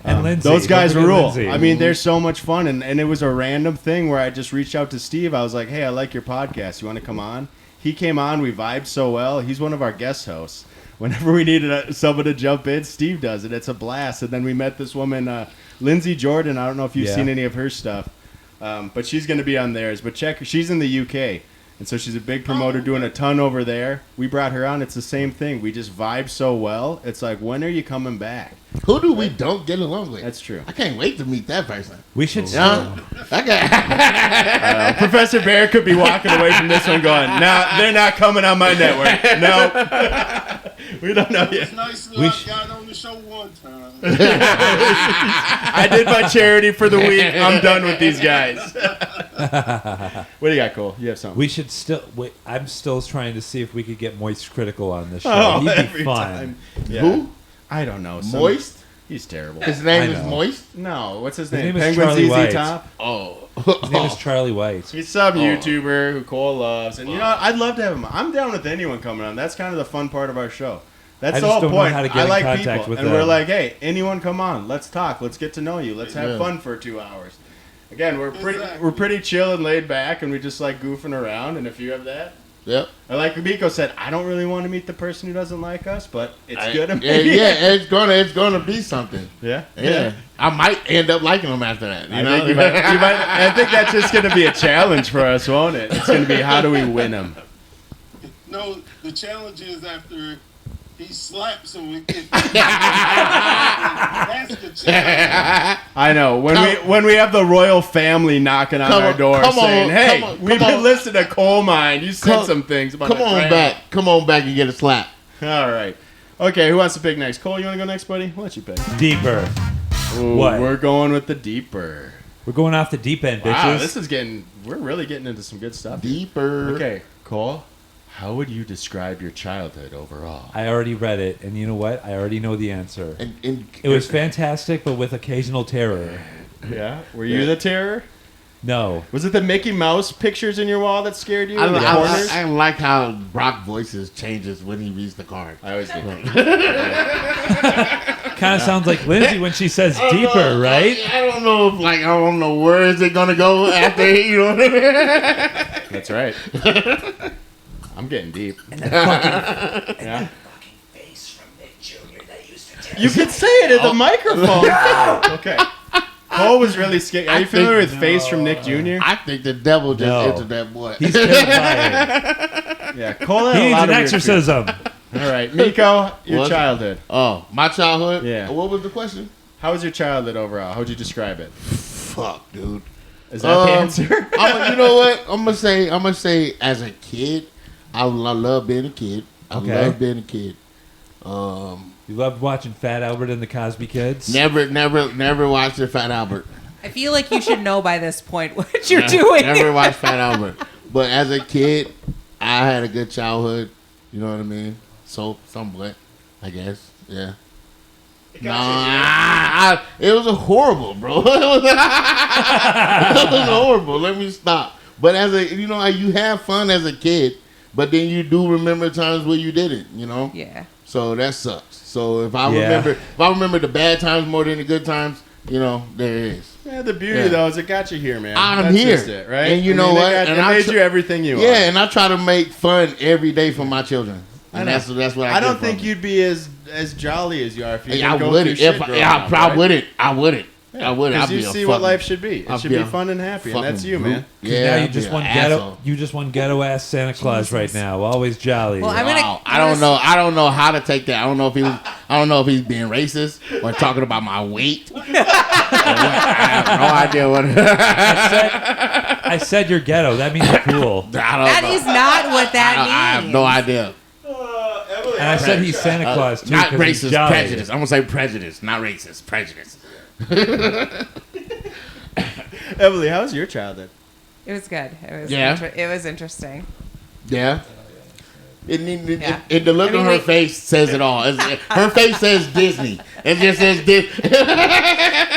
And Lindsay. Those guys Don't forget rule. Lindsay. I mean, they're so much fun. And it was a random thing where I just reached out to Steve. I was like, hey, I like your podcast. You want to come on? He came on. We vibed so well. He's one of our guest hosts. Whenever we needed someone to jump in, Steve does it. It's a blast. And then we met this woman, Lindsay Jordan. I don't know if you've seen any of her stuff. But she's going to be on theirs. But check her. She's in the UK. And so she's a big promoter doing a ton over there. We brought her on. It's the same thing. We just vibe so well. It's like, when are you coming back? Who do we don't get along with? That's true. I can't wait to meet that person. We should Yeah. Okay. Professor Bear could be walking away from this one going, no, they're not coming on my network. No. We don't know yet. It's nice that We I sh- got on the show one time. I did my charity for the week. I'm done with these guys. What do you got, Cole? You have something? We should still. Wait, I'm still trying to see if we could get Moist Critical on this show. Oh, He'd be every fun. time. Yeah. Who? I don't know. Moist? He's terrible. His name I is know. Moist? No, what's his His name? name is Penguin Charlie ZZ White. Top. Oh. His name is Charlie White. He's some YouTuber who Cole loves, and you know, I'd love to have him. I'm down with anyone coming on. That's kind of the fun part of our show. That's I the just whole don't know point. how to get I in like contact people, with and them. we're like, hey, anyone come on? Let's talk. Let's get to know you. Let's have Yeah. fun for 2 hours. Again, Exactly. we're pretty chill and laid back, and we just like goofing around. And if you have that, Yep. or like Meko said, I don't really want to meet the person who doesn't like us, but it's good to Yeah, meet. yeah, it's gonna be something. Yeah. Yeah. I might end up liking him after that. You I know? think you might, I think that's just going to be a challenge for us, won't it? It's going to be how do we win him? No, the challenge is after he slaps him. That's the challenge. I know when we have the royal family knocking on Come our on, door come saying, on, "Hey, come on, we've come been on. listening to Coal Mine. You said Come- some things about Come our on brand." back. Come on back and get a slap. All right. Okay, who wants to pick next? Cole, you want to go next, buddy? Why don't you pick? Deeper. Ooh, What? We're going with the deeper. We're going off the deep end, bitches. Wow, this is we're really getting into some good stuff. Deeper. Okay, Cole, how would you describe your childhood overall? I already read it, and you know what? I already know the answer. And It was fantastic, but with occasional terror. Yeah? Were you the terror? No. Was it the Mickey Mouse pictures in your wall that scared you? I, in the I, corners? I like how Brock voices changes when he reads the card. I always do. Kind of sounds like Lindsay when she says deeper, right? I don't know if I don't know where is it gonna go after you know. That's right. I'm getting deep. Yeah. You could say it at the microphone. Okay. Cole was really scared. Are you familiar with Face from Nick Jr.? I think the devil just No. entered that boy. He's terrified. Yeah. Cole had He a needs lot an of weird exorcism. fears. All right, Meko, your What? childhood. Oh, my childhood. Yeah. What was the question? How was your childhood overall? How would you describe it? Fuck, dude. Is that the answer? You know what? I'm gonna say as a kid, I love being a kid. I Okay. love being a kid. You You loved watching Fat Albert and the Cosby Kids? Never watched the Fat Albert. I feel like you should know by this point what you're doing. Never watched Fat Albert. But as a kid, I had a good childhood. You know what I mean? So, somewhat, I guess. Yeah. It was horrible, bro. It was horrible. Let me stop. But you have fun as a kid, but then you do remember times where you didn't, Yeah. So that sucks. So if I remember the bad times more than the good times, there it is. Yeah, the beauty though is it got you here, man. I'm That's here, just it, right? And you know what? It made you everything you are. Yeah, and I try to make fun every day for my children. And that's what I don't think you'd be as jolly as you are if you I didn't go wouldn't. through shit growing up, I right? wouldn't. I wouldn't. Because you see what life should be. It should be fun and happy, and that's you, man. Yeah, now you just one ghetto. You just one ghetto ass Santa Claus right now. Always jolly. Well, I'm gonna. I don't know. I don't know how to take that. I don't know if he's being racist or talking about my weight. I have no idea what. I said you're ghetto. That means you're cool. That is not what that means. I have no idea. And I said he's Santa Claus too. Not 'cause he's racist, jolly. prejudice. I'm gonna say prejudice, not racist. Prejudice. Emily, how was your childhood? It was good. It was. Yeah. It was interesting. Yeah. Yeah. The look on her face says it all. Her face says Disney. It just says Disney.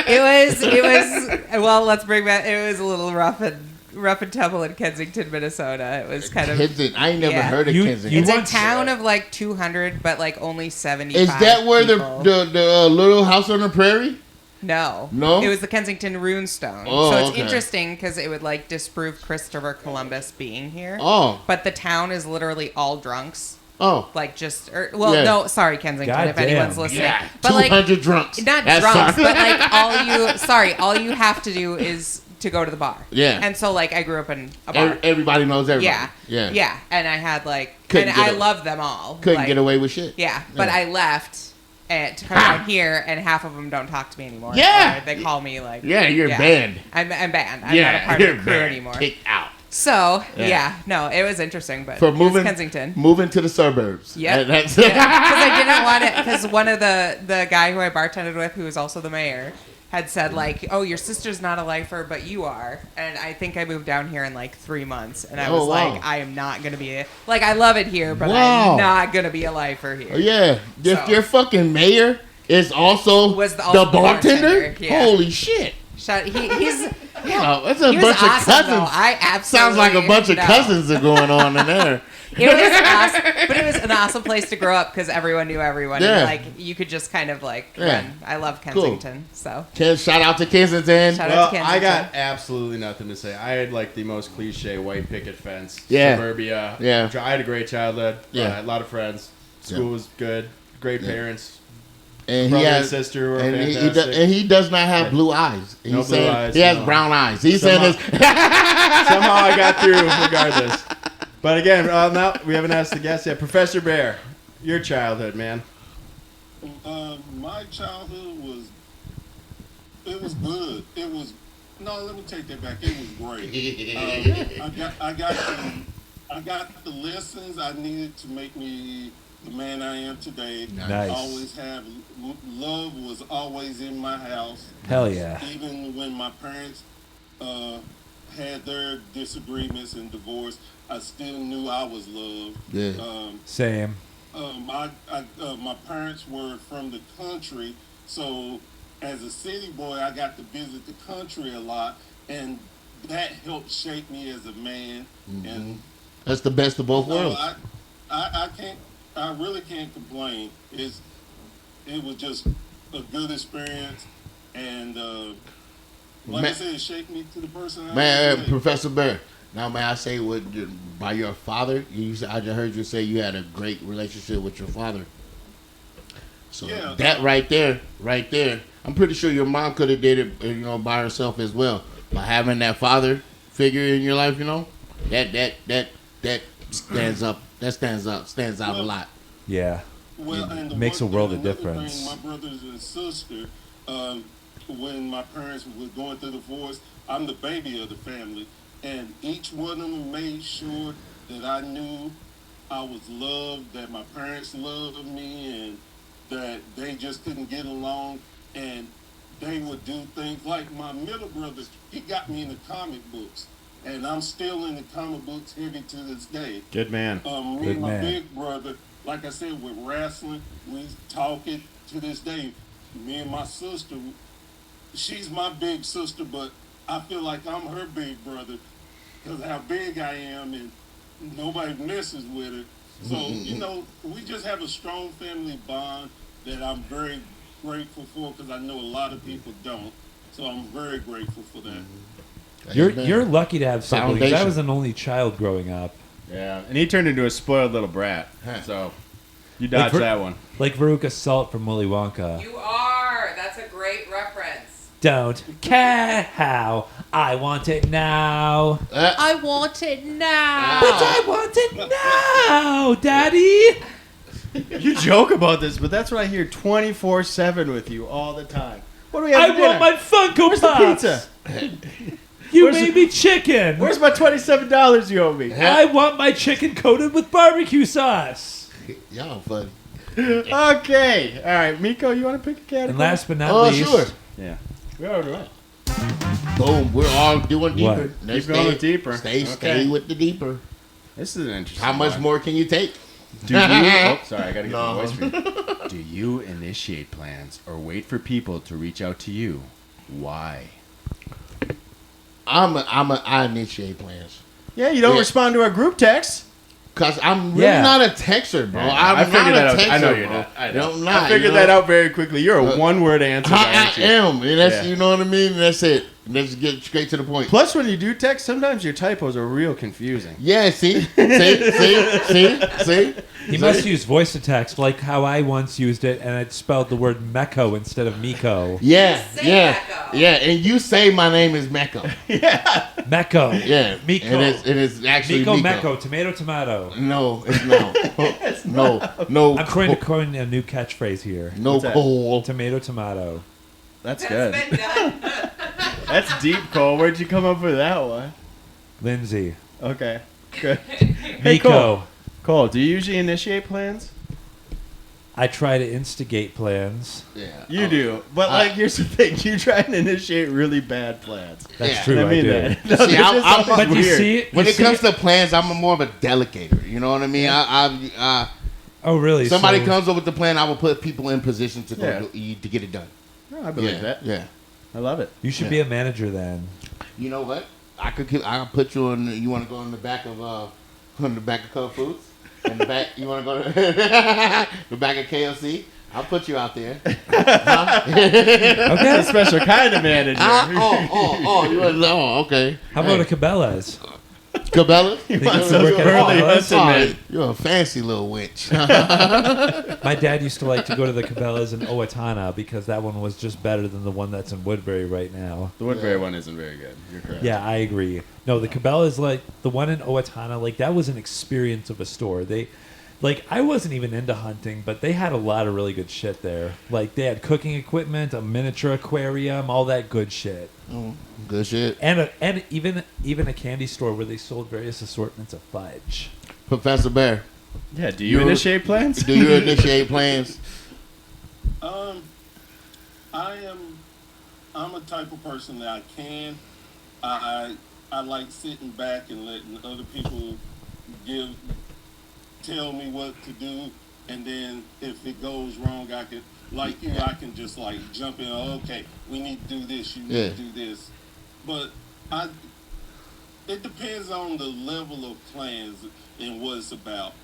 It was. Well, let's bring back. It was a little rough and tumble in Kensington, Minnesota. It was kind of. I ain't never heard of Kensington. It's a town of like 200, but like only 75. Is that where people. the Little House on the Prairie? No. No? It was the Kensington Runestone. Oh, so it's okay. interesting because it would like disprove Christopher Columbus being here. Oh. But the town is literally all drunks. Oh. Like Yeah. Sorry, Kensington, God if damn. anyone's listening. Yeah. But 200 drunks. Not That's drunks, sorry. but like all you have to do is to go to the bar. Yeah. And so like I grew up in a bar. Everybody knows everybody. Yeah. Yeah. Yeah. And I had Couldn't I get loved them all. Couldn't like, get away with shit. Yeah. But I left to come down here, and half of them don't talk to me anymore. Yeah. Or they call me like. Yeah, you're banned. I'm banned. I'm not a part of the crew banned. anymore. Kicked out. So Yeah. no, it was interesting, but For it was moving Kensington. Moving to the suburbs. Yeah, That's because I didn't want it. Because one of the guy who I bartended with, who was also the mayor, had said like, "Oh, your sister's not a lifer, but you are." And I think I moved down here in like 3 months, and I was wow. like, "I am not gonna be I love it here, but Wow. I'm not gonna be a lifer here." Oh, yeah. If So- your fucking mayor is also Was the also the bartender, bartender, yeah. holy shit. He's Oh, that's a he was bunch awesome, of cousins. though. I absolutely Sounds like a bunch of cousins are going on in there. It was awesome, but it was an awesome place to grow up because everyone knew everyone. Yeah. And, like you could just kind of run. I love Kensington, so Shout out to Kensington. shout out Well, to Kensington. I got absolutely nothing to say. I had like the most cliche white picket fence, Yeah. suburbia. Yeah. I had a great childhood. Yeah. A lot of friends. School Yeah. was good. Great parents. And Brother he and has, sister were and fantastic. he does not have blue eyes. No He's blue saying eyes, he has no. brown eyes. He's saying this. Somehow I got through regardless. But again, now we haven't asked the guest yet. Professor Bear, your childhood, man. My childhood was good. Let me take that back. It was great. I got the lessons I needed to make me the man I am today. Nice. Always have love was always in my house. Hell yeah. Even when my parents had their disagreements and divorce, I still knew I was loved. Yeah. Same. My parents were from the country, so as a city boy, I got to visit the country a lot, and that helped shape me as a man. Mm-hmm. And That's the best of both worlds. I really can't complain. It was just a good experience, and like I said, it shaped me to the person I am today. Professor Bear. Now, may I say, by your father? I just heard you say you had a great relationship with your father. So Yeah. that right there, I'm pretty sure your mom could have did it, by herself as well. By having that father figure in your life, that stands up. That stands out a lot. Yeah. Well, and the Makes a world of another difference. Thing, my brothers and sister, when my parents were going through divorce, I'm the baby of the family, and each one of them made sure that I knew I was loved, that my parents loved me, and that they just couldn't get along, and they would do things like my middle brother. He got me into comic books, and I'm still in the comic books heavy to this day. Good man. Me Good and my man. big brother, like I said, with wrestling, we talk it to this day. Me and my sister, she's my big sister, but I feel like I'm her big brother because how big I am, and nobody messes with it. So, you know, we just have a strong family bond that I'm very grateful for because I know a lot of people don't. So I'm very grateful for that. You're lucky to have siblings. I Foundation. was an only child growing up. Yeah, and he turned into a spoiled little brat. So you dodged Ver- that one. Like Veruca Salt from Willy Wonka. You are. That's a great reference. Don't care how I want it now. I want it now. But I want it now, Daddy. You joke about this, but that's what I hear 24/7 with you all the time. What do we have I for dinner? want my Funko Where's the Pops. pizza? You Where's made me chicken. Where's my $27 you owe me? I want my chicken coated with barbecue sauce. Y'all funny. Okay. All right, Meko, you want to pick a category? And last but not Oh, least, sure. Yeah. We already went. Boom. We're all doing deeper. What? Let's Keep going stay- deeper. Stay Okay. with the deeper. This is an interesting How much one. more can you take? Do you? Oh, sorry, I gotta get No. the voice for you. Do you initiate plans or wait for people to reach out to you? Why? I initiate plans. Yeah, you don't Yeah. respond to our group text. Cause I'm really Yeah. not a texter, bro. Yeah, I'm I not figured that a out. texter, I know you're bro. not. I know. I'm not. I figured that out very quickly. You're a one-word answer. I aren't you? am, and that's Yeah. you know what I mean. That's it. Let's get straight to the point. Plus, when you do text, sometimes your typos are real confusing. Yeah, see. he must use voice to text like how I once used it, and it spelled the word Meko instead of Miko. Yeah, Say yeah, Meko. yeah. And you say my name is Meko. Meko. Yeah, Miko. And it's actually Miko, Meko. Meko, tomato. No, it's not. no. I'm trying to coin a new catchphrase here. No What's that? coal. Tomato. That's good. That's been done. That's deep, Cole. Where'd you come up with that one? Lindsay. Okay, good. Hey, Miko. Cole. Cole, do you usually initiate plans? I try to instigate plans. Yeah, You do, but like, here's the thing: you try and initiate really bad plans. That's Yeah. true. I mean do. that. No, See, this I'm- is I'm- something But you weird. see, When you it see comes to plans, I'm more of a delegator. You know what I mean? oh really? Somebody So- comes up with the plan, I will put people in position to Yeah. to get it done. No, I believe Yeah, that. yeah. I love it. You should be a manager then. You know what? I'll put you on. You want to go in the back of on the back of Cub Foods? In the back, you want to go to the back of KFC? I'll put you out there. That's a special kind of manager. You want to? Oh, okay. How about a Cabela's? Cabela? Think you wants could work a at Burley Cabela's? Hudson man. You're a fancy little wench. My dad used to like to go to the Cabela's in Owatonna because that one was just better than the one that's in Woodbury right now. The Woodbury one isn't very good. You're correct. Yeah, I agree. No, the Cabela's like the one in Owatonna, like that was an experience of a store. I wasn't even into hunting, but they had a lot of really good shit there. Like they had cooking equipment, a miniature aquarium, all that good shit. Good shit. And even a candy store where they sold various assortments of fudge. Professor Bear, Yeah. Do you initiate plans? do you initiate plans? I'm a type of person that I like sitting back and letting other people tell me what to do, and then if it goes wrong, I can just like jump in. Okay, we need to do this. You need to do this, but it depends on the level of plans and what it's about.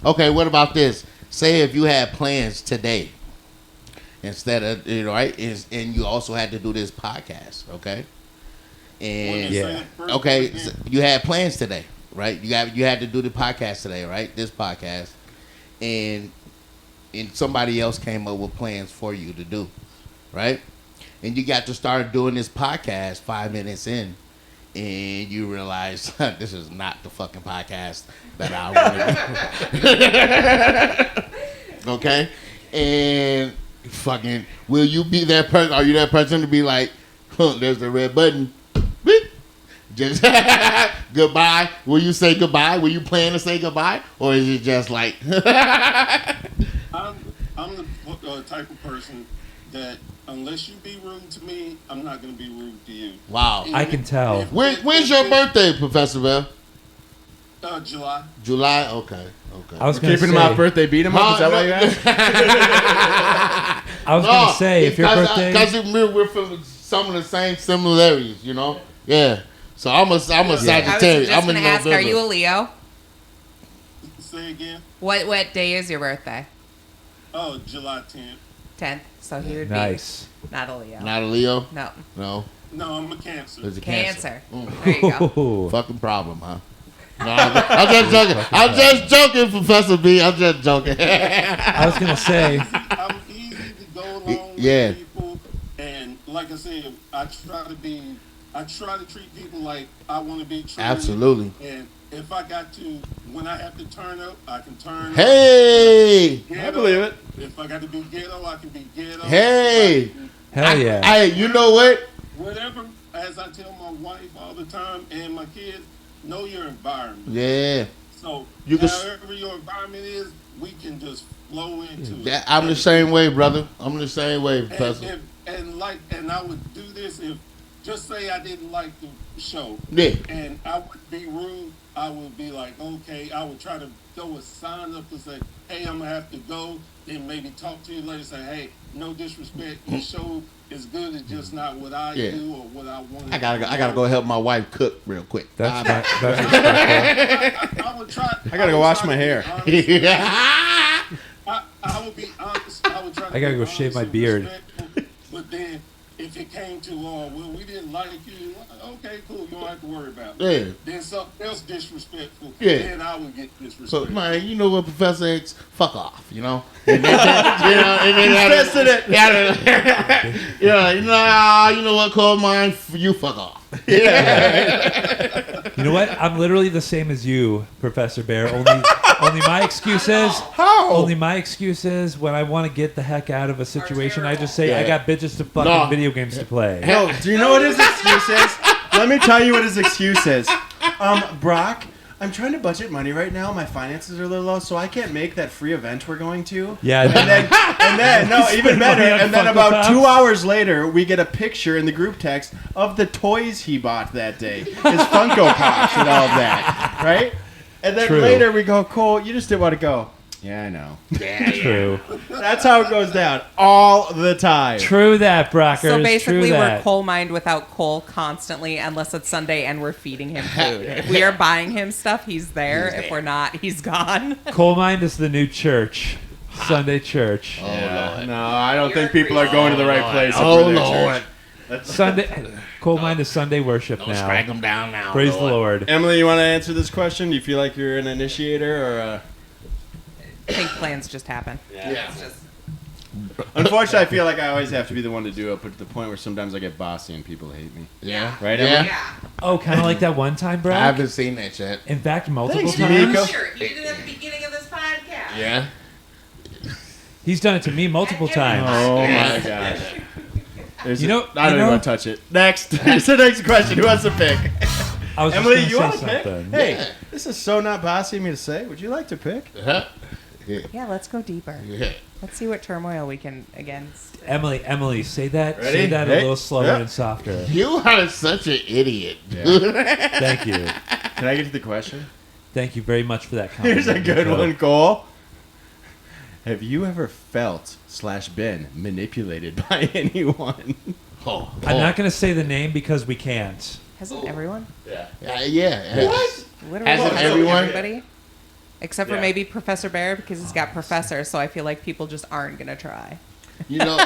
Okay, what about this? Say if you had plans today, instead of right, and you also had to do this podcast, okay? And Yeah. okay, so you had plans today, right? You had to do the podcast today, right? This podcast, and somebody else came up with plans for you to do, right? And you got to start doing this podcast 5 minutes in, and you realize this is not the fucking podcast that I want to do. Okay, and fucking, will you be that person? Are you that person to be like, there's the red button? Beep. Just goodbye. Will you say goodbye? Will you plan to say goodbye, or is it just like? I'm I'm the type of person that unless you be rude to me, I'm not going to be rude to you. Wow. I can tell. When's your birthday, Professor Bell? July. July? Okay. I was gonna Keeping say, him off birthday, beat him up. Is that why you asked? I was gonna say if your birthday. Because we're from some of the same similarities, you know? Yeah. So I'm a Sagittarius. I was just I'm going in to ask, November. are you a Leo? Say again. What day is your birthday? Oh, July 10th. 10th. So he would Nice. be not a Leo. Not a Leo? No. No. No, I'm a Cancer. There's a Cancer. Mm. There you go. Ooh. Fucking problem, huh? No, I'm just joking. I'm just joking, Professor B. I'm just joking. I was gonna say. I'm easy to go along Yeah. with people, and like I said, I try to treat people like I want to be treated. Absolutely. And if I got to, when I have to turn up, I can turn up. Hey! Ghetto. I believe it. If I got to be ghetto, I can be ghetto. Hey! Hell yeah. Hey, you know what? Whatever, as I tell my wife all the time and my kids, know your environment. Yeah. So You can- however your environment is, we can just flow into it. I'm the same way, brother. I'm the same way, Professor. And I would do this if, just say I didn't like the show, Yeah. and I would be rude. I would be like, okay, I would try to throw a sign up to say, hey, I'm gonna have to go. Then maybe talk to you later. Say, hey, no disrespect. Your show is good. It's just not what I do or what I want. I gotta go help my wife cook real quick. That's respectful. I would try. I gotta go wash my hair. I would be honest. I would try. I gotta go shave my beard. But then, if it came to, well, we didn't like you. Okay, cool. You don't have to worry about it. Yeah. Then something else disrespectful. Yeah. Then I would get So, disrespectful. man, you know what, Professor X? Fuck off, you know? And then, tested it. Yeah, nah, you know what, Cold Mine? You fuck off. You know what? I'm literally the same as you, Professor Bear. Only my excuse is only my excuse is when I want to get the heck out of a situation, I just say I got bitches to fucking video games to play. No, do you know what his excuse is? Let me tell you what his excuse is. Brock, I'm trying to budget money right now. My finances are a little low, so I can't make that free event we're going to. Yeah, And then, no, even better. money on And then Funko about Pops. 2 hours later, we get a picture in the group text of the toys he bought that day, his Funko Pops and all of that, right? And then True. later we go, Cole, you just didn't want to go. Yeah, I know. true. That's how it goes down all the time. True that, Brockers. So basically, True we're that. coal mined without coal constantly, unless it's Sunday and we're feeding him food. If we are buying him stuff, he's there. If we're not, he's gone. Coal Mine is the new church. Sunday church. Oh, Yeah. Lord. No, I don't think people are going to the right place. Oh, for their Lord. church. Sunday. Coal Mine is Sunday worship Don't now. strike him down now. Praise the Lord. Emily, you want to answer this question? Do you feel like you're an initiator or? I think plans just happen. Yeah. It's just, Unfortunately, I feel like I always have to be the one to do it, but to the point where sometimes I get bossy and people hate me. Yeah. Right, Yeah. Emily? yeah. Oh, kind of like that one time, I Brock? haven't seen that yet. In fact, multiple Thanks, times. Meko. Sure, you did it at the beginning of this podcast. Yeah. He's done it to me multiple times. Oh my gosh. There's You know- I don't you even know- want to touch it. Next. Here's the next question. Who wants to pick? I was Emily, just you gonna want say to pick? something. Hey, this is so not bossy of me to say. Would you like to pick? Huh? Yeah, let's go deeper. Yeah. Let's see what turmoil we can against. Emily, say that. Ready? Say that a Hey. little slower Yeah. and softer. You are such an idiot, dude. Thank you. Can I get to the question? Thank you very much for that compliment. Here's a good Joe. one, Cole. Have you ever felt / been manipulated by anyone? Oh, I'm not going to say the name because we can't. Hasn't everyone? Yeah. What? Literally Hasn't hasn't everyone? everybody? Except for Yeah. maybe Professor Bear because he's got Professor, so I feel like people just aren't gonna try. You know.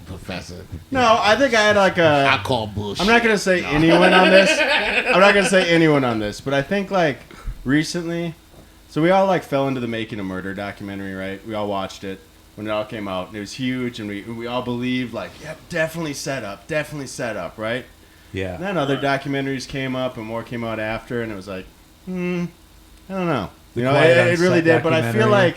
Professor. No, I think I had like a. I call bullshit. I'm not gonna say anyone on this. I'm not gonna say anyone on this, but I think like recently, so we all like fell into the Making a Murder documentary, right? We all watched it when it all came out, and it was huge, and we all believed like, yep, definitely set up, right? Yeah. And then other documentaries came up, and more came out after, and it was like, I don't know. You know, Quiet on it really Set did, but I feel documentary. like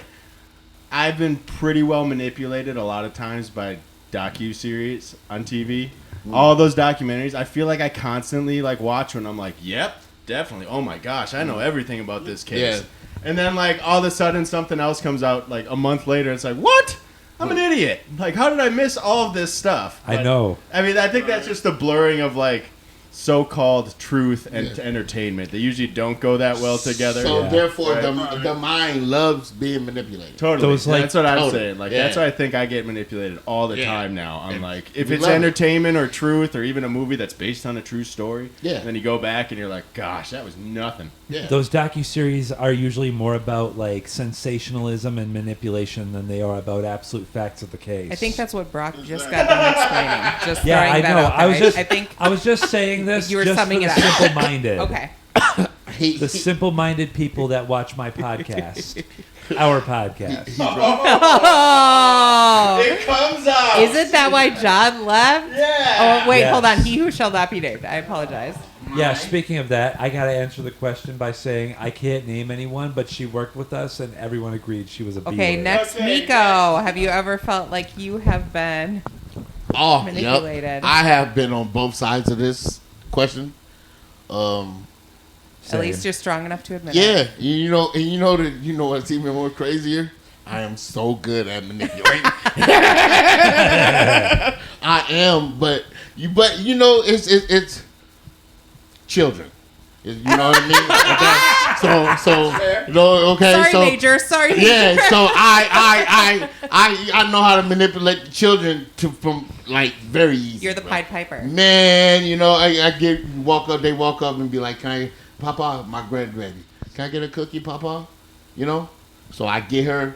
I've been pretty well manipulated a lot of times by docu-series on TV. All those documentaries, I feel like I constantly like watch when I'm like, yep, definitely. Oh my gosh, I know everything about this case. Yeah. And then like all of a sudden something else comes out like a month later. It's like, what? I'm an idiot. Like, how did I miss all of this stuff? I know. I mean, I think that's just the blurring of like so-called truth and entertainment. They usually don't go that well together. So therefore, Right. the mind loves being manipulated. Totally. Those, like- That's what I'm Totally. saying. Like Yeah. that's why I think I get manipulated all the Yeah. time now. I'm And like, if we it's love it. entertainment or truth or even a movie that's based on a true story, Yeah. then you go back and you're like, gosh, that was nothing. Yeah. Those docuseries are usually more about like sensationalism and manipulation than they are about absolute facts of the case. I think that's what Brock just got done explaining. Just Yeah, throwing I that know. out I was there. just. I think. I was just saying this. You were just summing for it the up. simple-minded. Okay. The simple-minded people that watch my podcast, our podcast. Oh, It comes out. isn't that why John left? Yeah. Oh wait, Yes. hold on. He who shall not be named. I apologize. Yeah. Speaking of that, I gotta answer the question by saying I can't name anyone, but she worked with us, and everyone agreed she was a B Okay, word. next, Okay, Meko. Have you ever felt like you have been? Oh, Manipulated. yep. I have been on both sides of this question. At Same. least you're strong enough to admit it. Yeah, you know what's even more crazier? I am so good at manipulating. I am, but you know it's children. You know what I mean? Okay. So no, okay. Sorry, so Major. Sorry, Major. yeah, so I know how to manipulate the children from like very easy. You're the bro. Pied Piper. Man, you know, they walk up and be like, "Can I, Papa, my grandbaby, can I get a cookie, Papa?" You know, so I get her,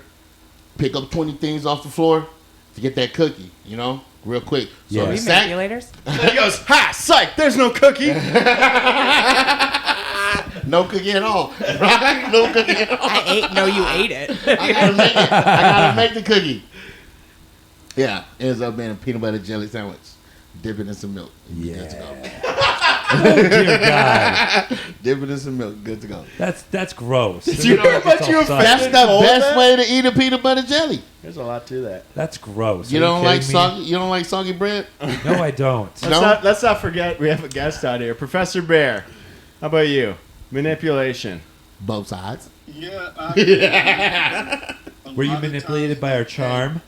pick up 20 things off the floor to get that cookie. You know, real quick. So Yeah. Are the we sack, manipulators? He goes, ha, psych, there's no cookie. no cookie at all. Right? No cookie at all. I ate. No, you ate it. I gotta make it. I gotta make the cookie. Yeah, ends up being a peanut butter jelly sandwich, dip it in some milk. Good to go. Dear God, Dip it in some milk. Good to go. that's gross. You know, but you It's all That's offended the Cole best then? way to eat a peanut butter jelly. There's a lot to that. That's gross. You Are don't like kidding soggy. You don't like soggy bread. me? No, I don't. No? Let's not forget we have a guest out here, Professor Bear. How about you? Manipulation. Both sides. Yeah. Were you manipulated by our charm?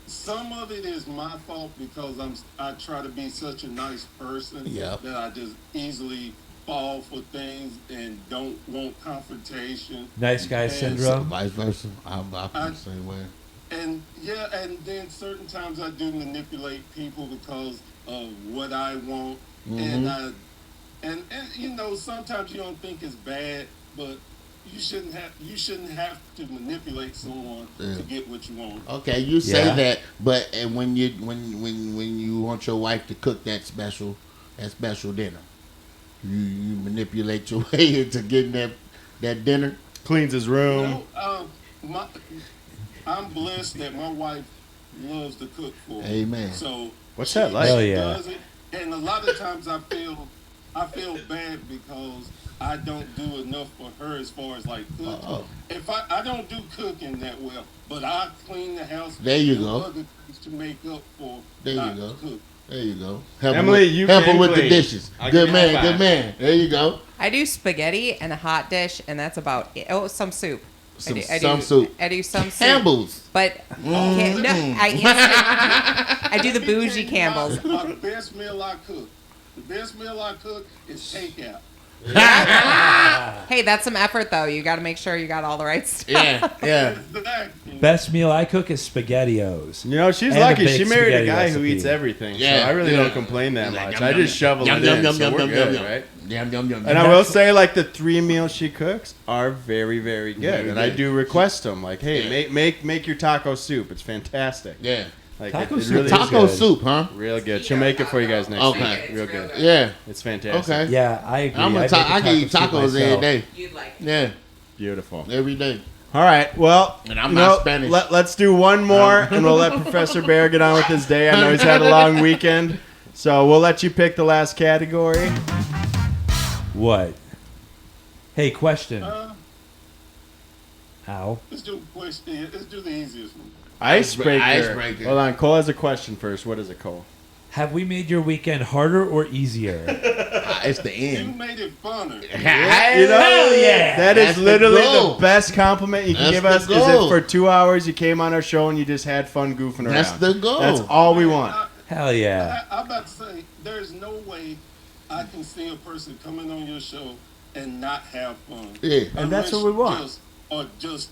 Some of it is my fault because I try to be such a nice person Yep. that I just easily fall for things and don't want confrontation. Nice guy And syndrome. Vice versa. I feel the same way. And yeah, and then certain times I do manipulate people because of what I want, and you know sometimes you don't think it's bad, but you shouldn't have to manipulate someone to get what you want. Okay, you say Yeah. that, but and when you want your wife to cook that special dinner, you manipulate your way into getting that dinner. Cleans his You room. know, I'm blessed that my wife loves to cook for me. Amen. So What's that she like? Hell yeah. does it, and a lot of times I feel bad because I don't do enough for her as far as like cooking. Uh-oh. If I don't do cooking that well, but I clean the house. There you do go. Other things to make up for There you not go. cook. There you go. Help Emily, him with, you help can him with the clean. dishes. I'll Good give you a man. high Good five. man. There you go. I do spaghetti and a hot dish, and that's about it. Oh, some soup. Some I do soup. I do some soup. Campbell's. But no, I do the bougie Campbell's. My best meal I cook. The best meal I cook is takeout. Hey, that's some effort though. You got to make sure you got all the right stuff. Yeah. Exactly. Best meal I cook is SpaghettiOs. You know, she's And a lucky. baked She married a spaghetti guy who recipe. eats everything. Yeah, So I really yeah. don't complain that He's like, much. yum, I yum, just shovel yum, it yum, in, yum, so yum, we're yum, good, yum, right? Yum, yum, yum. And I will say, like, the 3 meals she cooks are very, very good. Very And I good. do request them. Like, hey, Yeah. make your taco soup. It's fantastic. Yeah. Like, Taco it soup really is is Taco good. soup, huh? Real good. She'll make it for you guys next Okay. week. Real good. Yeah. It's fantastic. Okay. Yeah, I agree. I can eat taco soup tacos every myself. day. You'd like. Yeah. Beautiful. Every day. All right. Well, And I'm you not know, Spanish. Let's do one more, and we'll let Professor Bear get on with his day. I know he's had a long weekend, so we'll let you pick the last category. What? Hey, question. Ow. Let's do a question. Let's do the easiest one. Icebreaker. Icebreaker. Hold on. Cole has a question first. What is it, Cole? Have we made your weekend harder or easier? It's the You end. made it funner. You know, Hell yeah! that is That's the literally goal. the best compliment you can That's give the us. Is goal. if for 2 hours you came on our show and you just had fun goofing around. That's the goal. That's all we want. Hell yeah! I'm about to say, there's no way I can see a person coming on your show and not have fun. Yeah. And that's what we want. Just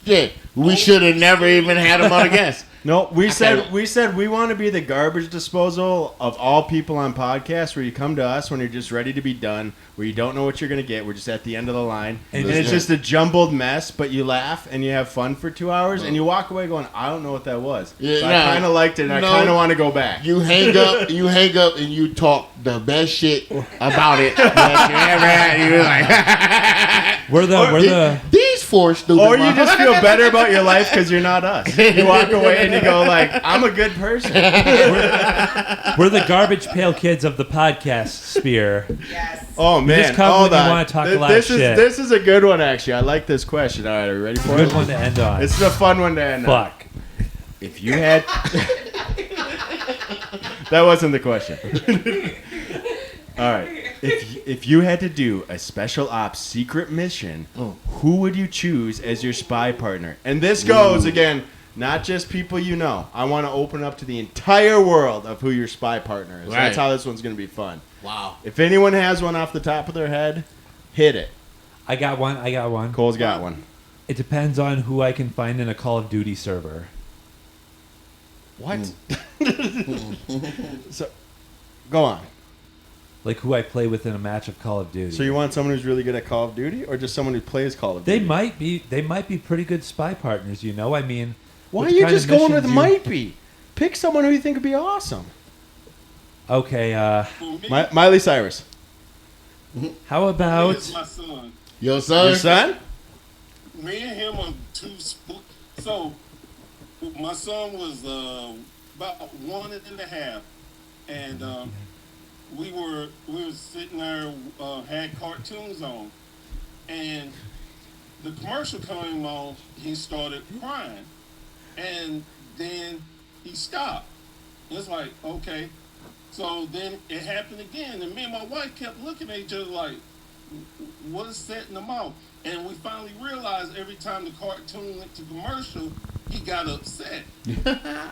Yeah, we should have never even had him on a guest. No, we can't- said we want to be the garbage disposal of all people on podcasts, where you come to us when you're just ready to be done, where you don't know what you're gonna get. We're just at the end of the line, And and it's just- just a jumbled mess. But you laugh and you have fun for 2 hours, and you walk away going, "I don't know what that was." Yeah, So no. I kind of liked it, and No. I kind of want to go back. You hang up, and you talk the best shit about it that you ever had. You're like, We're the these four stupid. Or you just feel better about your life because you're not us. You walk away and you go like, "I'm a good person." we're the garbage pail kids of the podcast sphere. Yes. Oh man, just come hold when you on. wanna talk a lot of this is shit. this is a good one actually. I like this question. All right, are we ready for Good it? one to end on. This is a fun one to end on. Fuck. If you had, that wasn't the question. All right. If you had to do a special ops secret mission, who would you choose as your spy partner? And this goes again, not just people you know. I want to open up to the entire world of who your spy partner is. Right. That's how this one's going to be fun. Wow. If anyone has one off the top of their head, hit it. I got one. Cole's got one. It depends on who I can find in a Call of Duty server. What? So, go on. Like who I play with in a match of Call of Duty. So you want someone who's really good at Call of Duty, or just someone who plays Call of They Duty? might be pretty good spy partners, you know? I mean, Why what are you kind just of going with missions you- might be? Pick someone who you think would be awesome. Okay, for me, Miley Cyrus. how about is my son. Your son? Your son? Me and him are so my son was about 1.5, and we were sitting there, had cartoons on, and the commercial came on. He started crying, and then he stopped. It's like, okay. So then it happened again, and me and my wife kept looking at each other like, what is setting them off? And we finally realized every time the cartoon went to commercial, he got upset.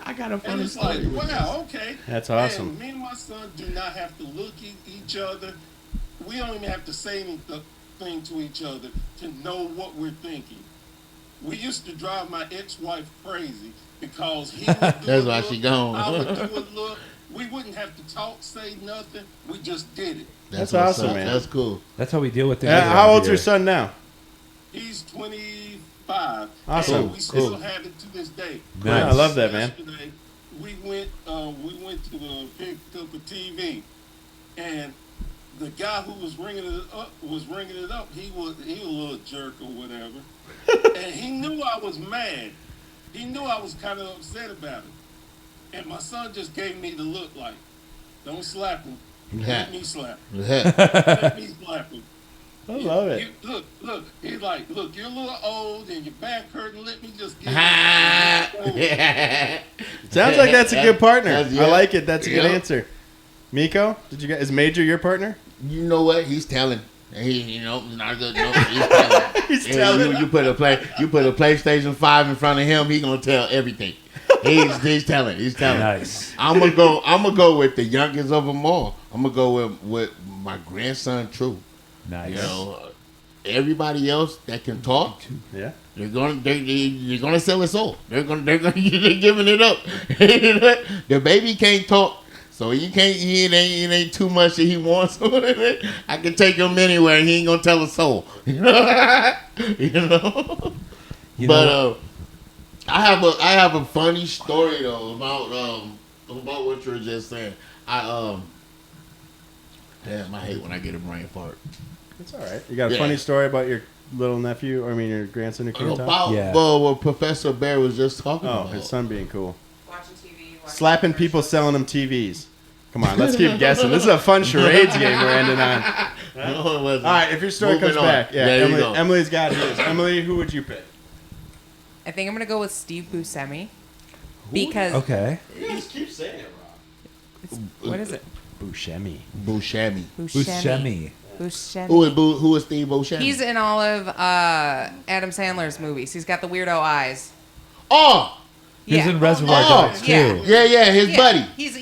I got a And funny it's story. like, wow, okay. That's awesome. And me and my son do not have to look at each other. We don't even have to say anything to each other to know what we're thinking. We used to drive my ex-wife crazy because he would do That's a why look, she gone. I would do a look. We wouldn't have to talk, say nothing. We just did it. That's what's awesome, up. man. That's cool. that's how we deal with things. How around old's here. your son now? He's 25. Awesome. And we still Cool. have it to this day. Nice. Yeah, I love that, man. Yesterday, we went to pick up a TV, and the guy who was ringing it up. He was a little jerk or whatever, and he knew I was mad. He knew I was kind of upset about it, and my son just gave me the look like, "Don't slap him. Let me slap him. Let me slap him." I love it. Look. He's like, look, you're a little old and your back hurting. Let me just get Sounds like that's a good partner. That's- yeah. I like it. That's a good Yeah. answer. Miko, is Major your partner? You know what? He's telling. He, not good. No, he's telling. He's And telling. You put a PlayStation 5 in front of him. He gonna tell everything. He's telling. He's telling. Nice. I'm gonna go with the youngest of them all. I'm gonna go with my grandson. True. Nice. Everybody else that can talk, Yeah. you're gonna sell his soul. They're giving it up. The baby can't talk. So it ain't too much that he wants. I can take him anywhere and he ain't gonna tell a soul. You But know, I have a funny story though about what you were just saying. Damn, I hate when I get a brain fart. It's all right. You got a Yeah. funny story about your little nephew, your grandson who can't talk? About Yeah. what Professor Bear was just talking Oh, about. his son being cool. Watching TV. Slapping people, selling them TVs. Come on, let's keep guessing. This is a fun charades game we're ending on. No, it wasn't. All right, if your story Moving comes on. back. Yeah, There you Emily, go. Emily's got his. Emily, who would you pick? I think I'm gonna go with Steve Buscemi because okay. You just keep saying it What is it? Buscemi. Buscemi. Buscemi. Buscemi. Who is Steve Buscemi? He's in all of Adam Sandler's movies. He's got the weirdo eyes. Oh, He's in Reservoir Oh, Dogs too. yeah, his Yeah, buddy. He's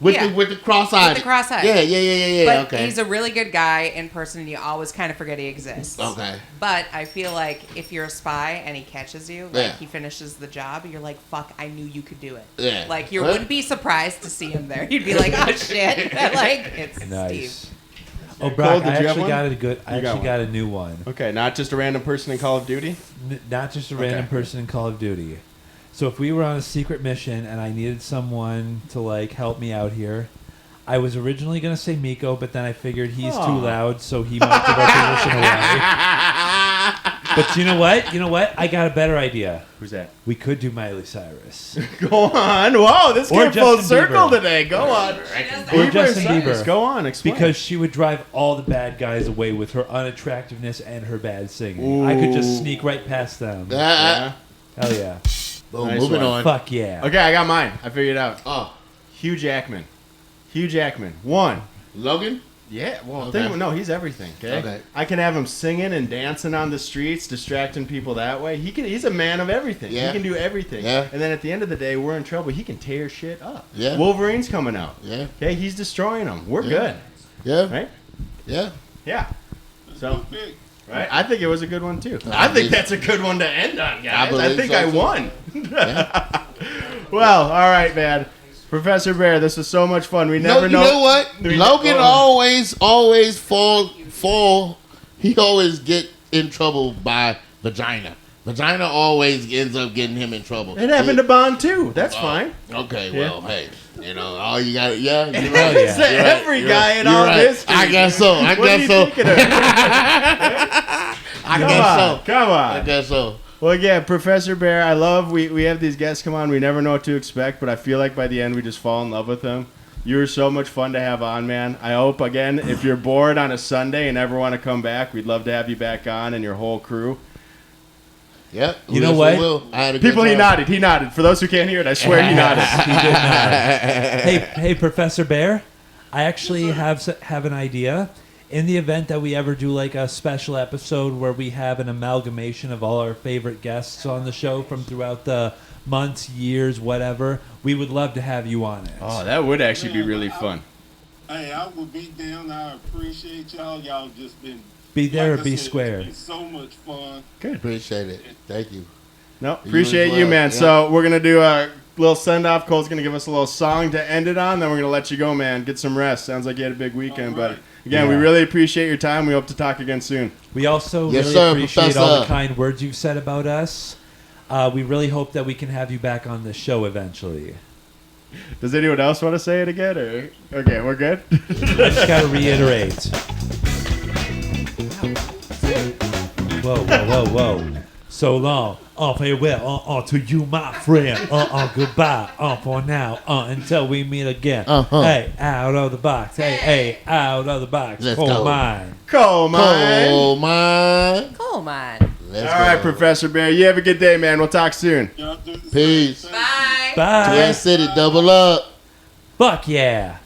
With the cross-eyed. With the cross-eyed. Yeah, But okay. he's a really good guy in person, and you always kind of forget he exists. Okay. But I feel like if you're a spy and he catches you, like Yeah. he finishes the job, you're like, fuck, I knew you could do it. Yeah. Like, you What? wouldn't be surprised to see him there. You'd be like, oh, shit. Like, it's Nice. Steve. Oh, Cole, Brock, did I you have actually one? got it good. I You got actually one. got a new one. Okay, not just a random person in Call of Duty. Not just a random person in Call of Duty. So if we were on a secret mission and I needed someone to like help me out here, I was originally gonna say Meko, but then I figured he's too loud, so he might give our position away. But you know what? You know what? I got a better idea. Who's that? We could do Miley Cyrus. Go on. Whoa, this Or came full Justin circle Bieber. today. Go on. Or Justin Cyrus. Bieber. Go on. Explain. Because she would drive all the bad guys away with her unattractiveness and her bad singing. I could just sneak right past them. Yeah. Hell yeah. Boom, Nice moving one. on. Fuck yeah. Okay, I got mine. I figured it out. Oh, Hugh Jackman. Hugh Jackman. One. Logan? Yeah, well, Okay. no, he's everything. Okay? Okay. I can have him singing and dancing on the streets, distracting people that way. He's a man of everything. Yeah. He can do everything. Yeah. And then at the end of the day, we're in trouble. He can tear shit up. Yeah. Wolverine's coming out. Yeah. Okay, he's destroying them. We're Yeah. good, Yeah. right? Yeah. Yeah. So, Good pick. right? I think it was a good one too. I I think believe- that's a good one to end on, guys. I believe think so, I too. won. Yeah. Well, all right, man. Professor Bear, this was so much fun. We No, never you know what? we- Logan oh. always fall. He always get in trouble by vagina. Vagina always ends up getting him in trouble. It happened to Bond too. That's fine. Okay, Yeah. well, hey, all you got, yeah, you're Hell right. yeah. Said You're right, every you're guy right, in you're all right. history. I guess so. I What are guess you so. thinking of? I Come guess on, so. come I on. guess so. Well, yeah, Professor Bear, I love we have these guests come on. We never know what to expect, but I feel like by the end we just fall in love with them. You were so much fun to have on, man. I hope, again, if you're bored on a Sunday and ever want to come back, we'd love to have you back on and your whole crew. Yep. You know Yes, what? we will. I had a good People, he time. nodded. He nodded. For those who can't hear it, I swear he nodded. He did not. Hey, Professor Bear, I actually have an idea. In the event that we ever do like a special episode where we have an amalgamation of all our favorite guests on the show from throughout the months, years, whatever, we would love to have you on it. Oh, that would actually be really fun. Hey, I will be down. I appreciate y'all. Y'all just been Be there like or I be said, square. It's been so much fun. Appreciate it. Thank you. No, You appreciate as you, well. man. Yeah. So we're gonna do a little send off. Cole's gonna give us a little song to end it on. Then we're gonna let you go, man. Get some rest. Sounds like you had a big weekend, All right. but again, we Yeah. really appreciate your time. We hope to talk again soon. We also Yes, really sir, appreciate all the Professor. kind words you've said about us. We really hope that we can have you back on the show eventually. Does anyone else want to say it again? Or okay, we're good. I just got to reiterate. Whoa, whoa, whoa, whoa. So long. Farewell. To you, my friend. Goodbye. For now. Until we meet again. Uh-huh. Hey, out of the box. Hey, out of the box. Let's Coal go. mine. Coal mine. Coal mine. Coal mine. Let's All right, go. Professor Bear. You have a good day, man. We'll talk soon. Y'all do the same. Peace. Thank you. Bye. Bye. Twin City, double up. Fuck yeah.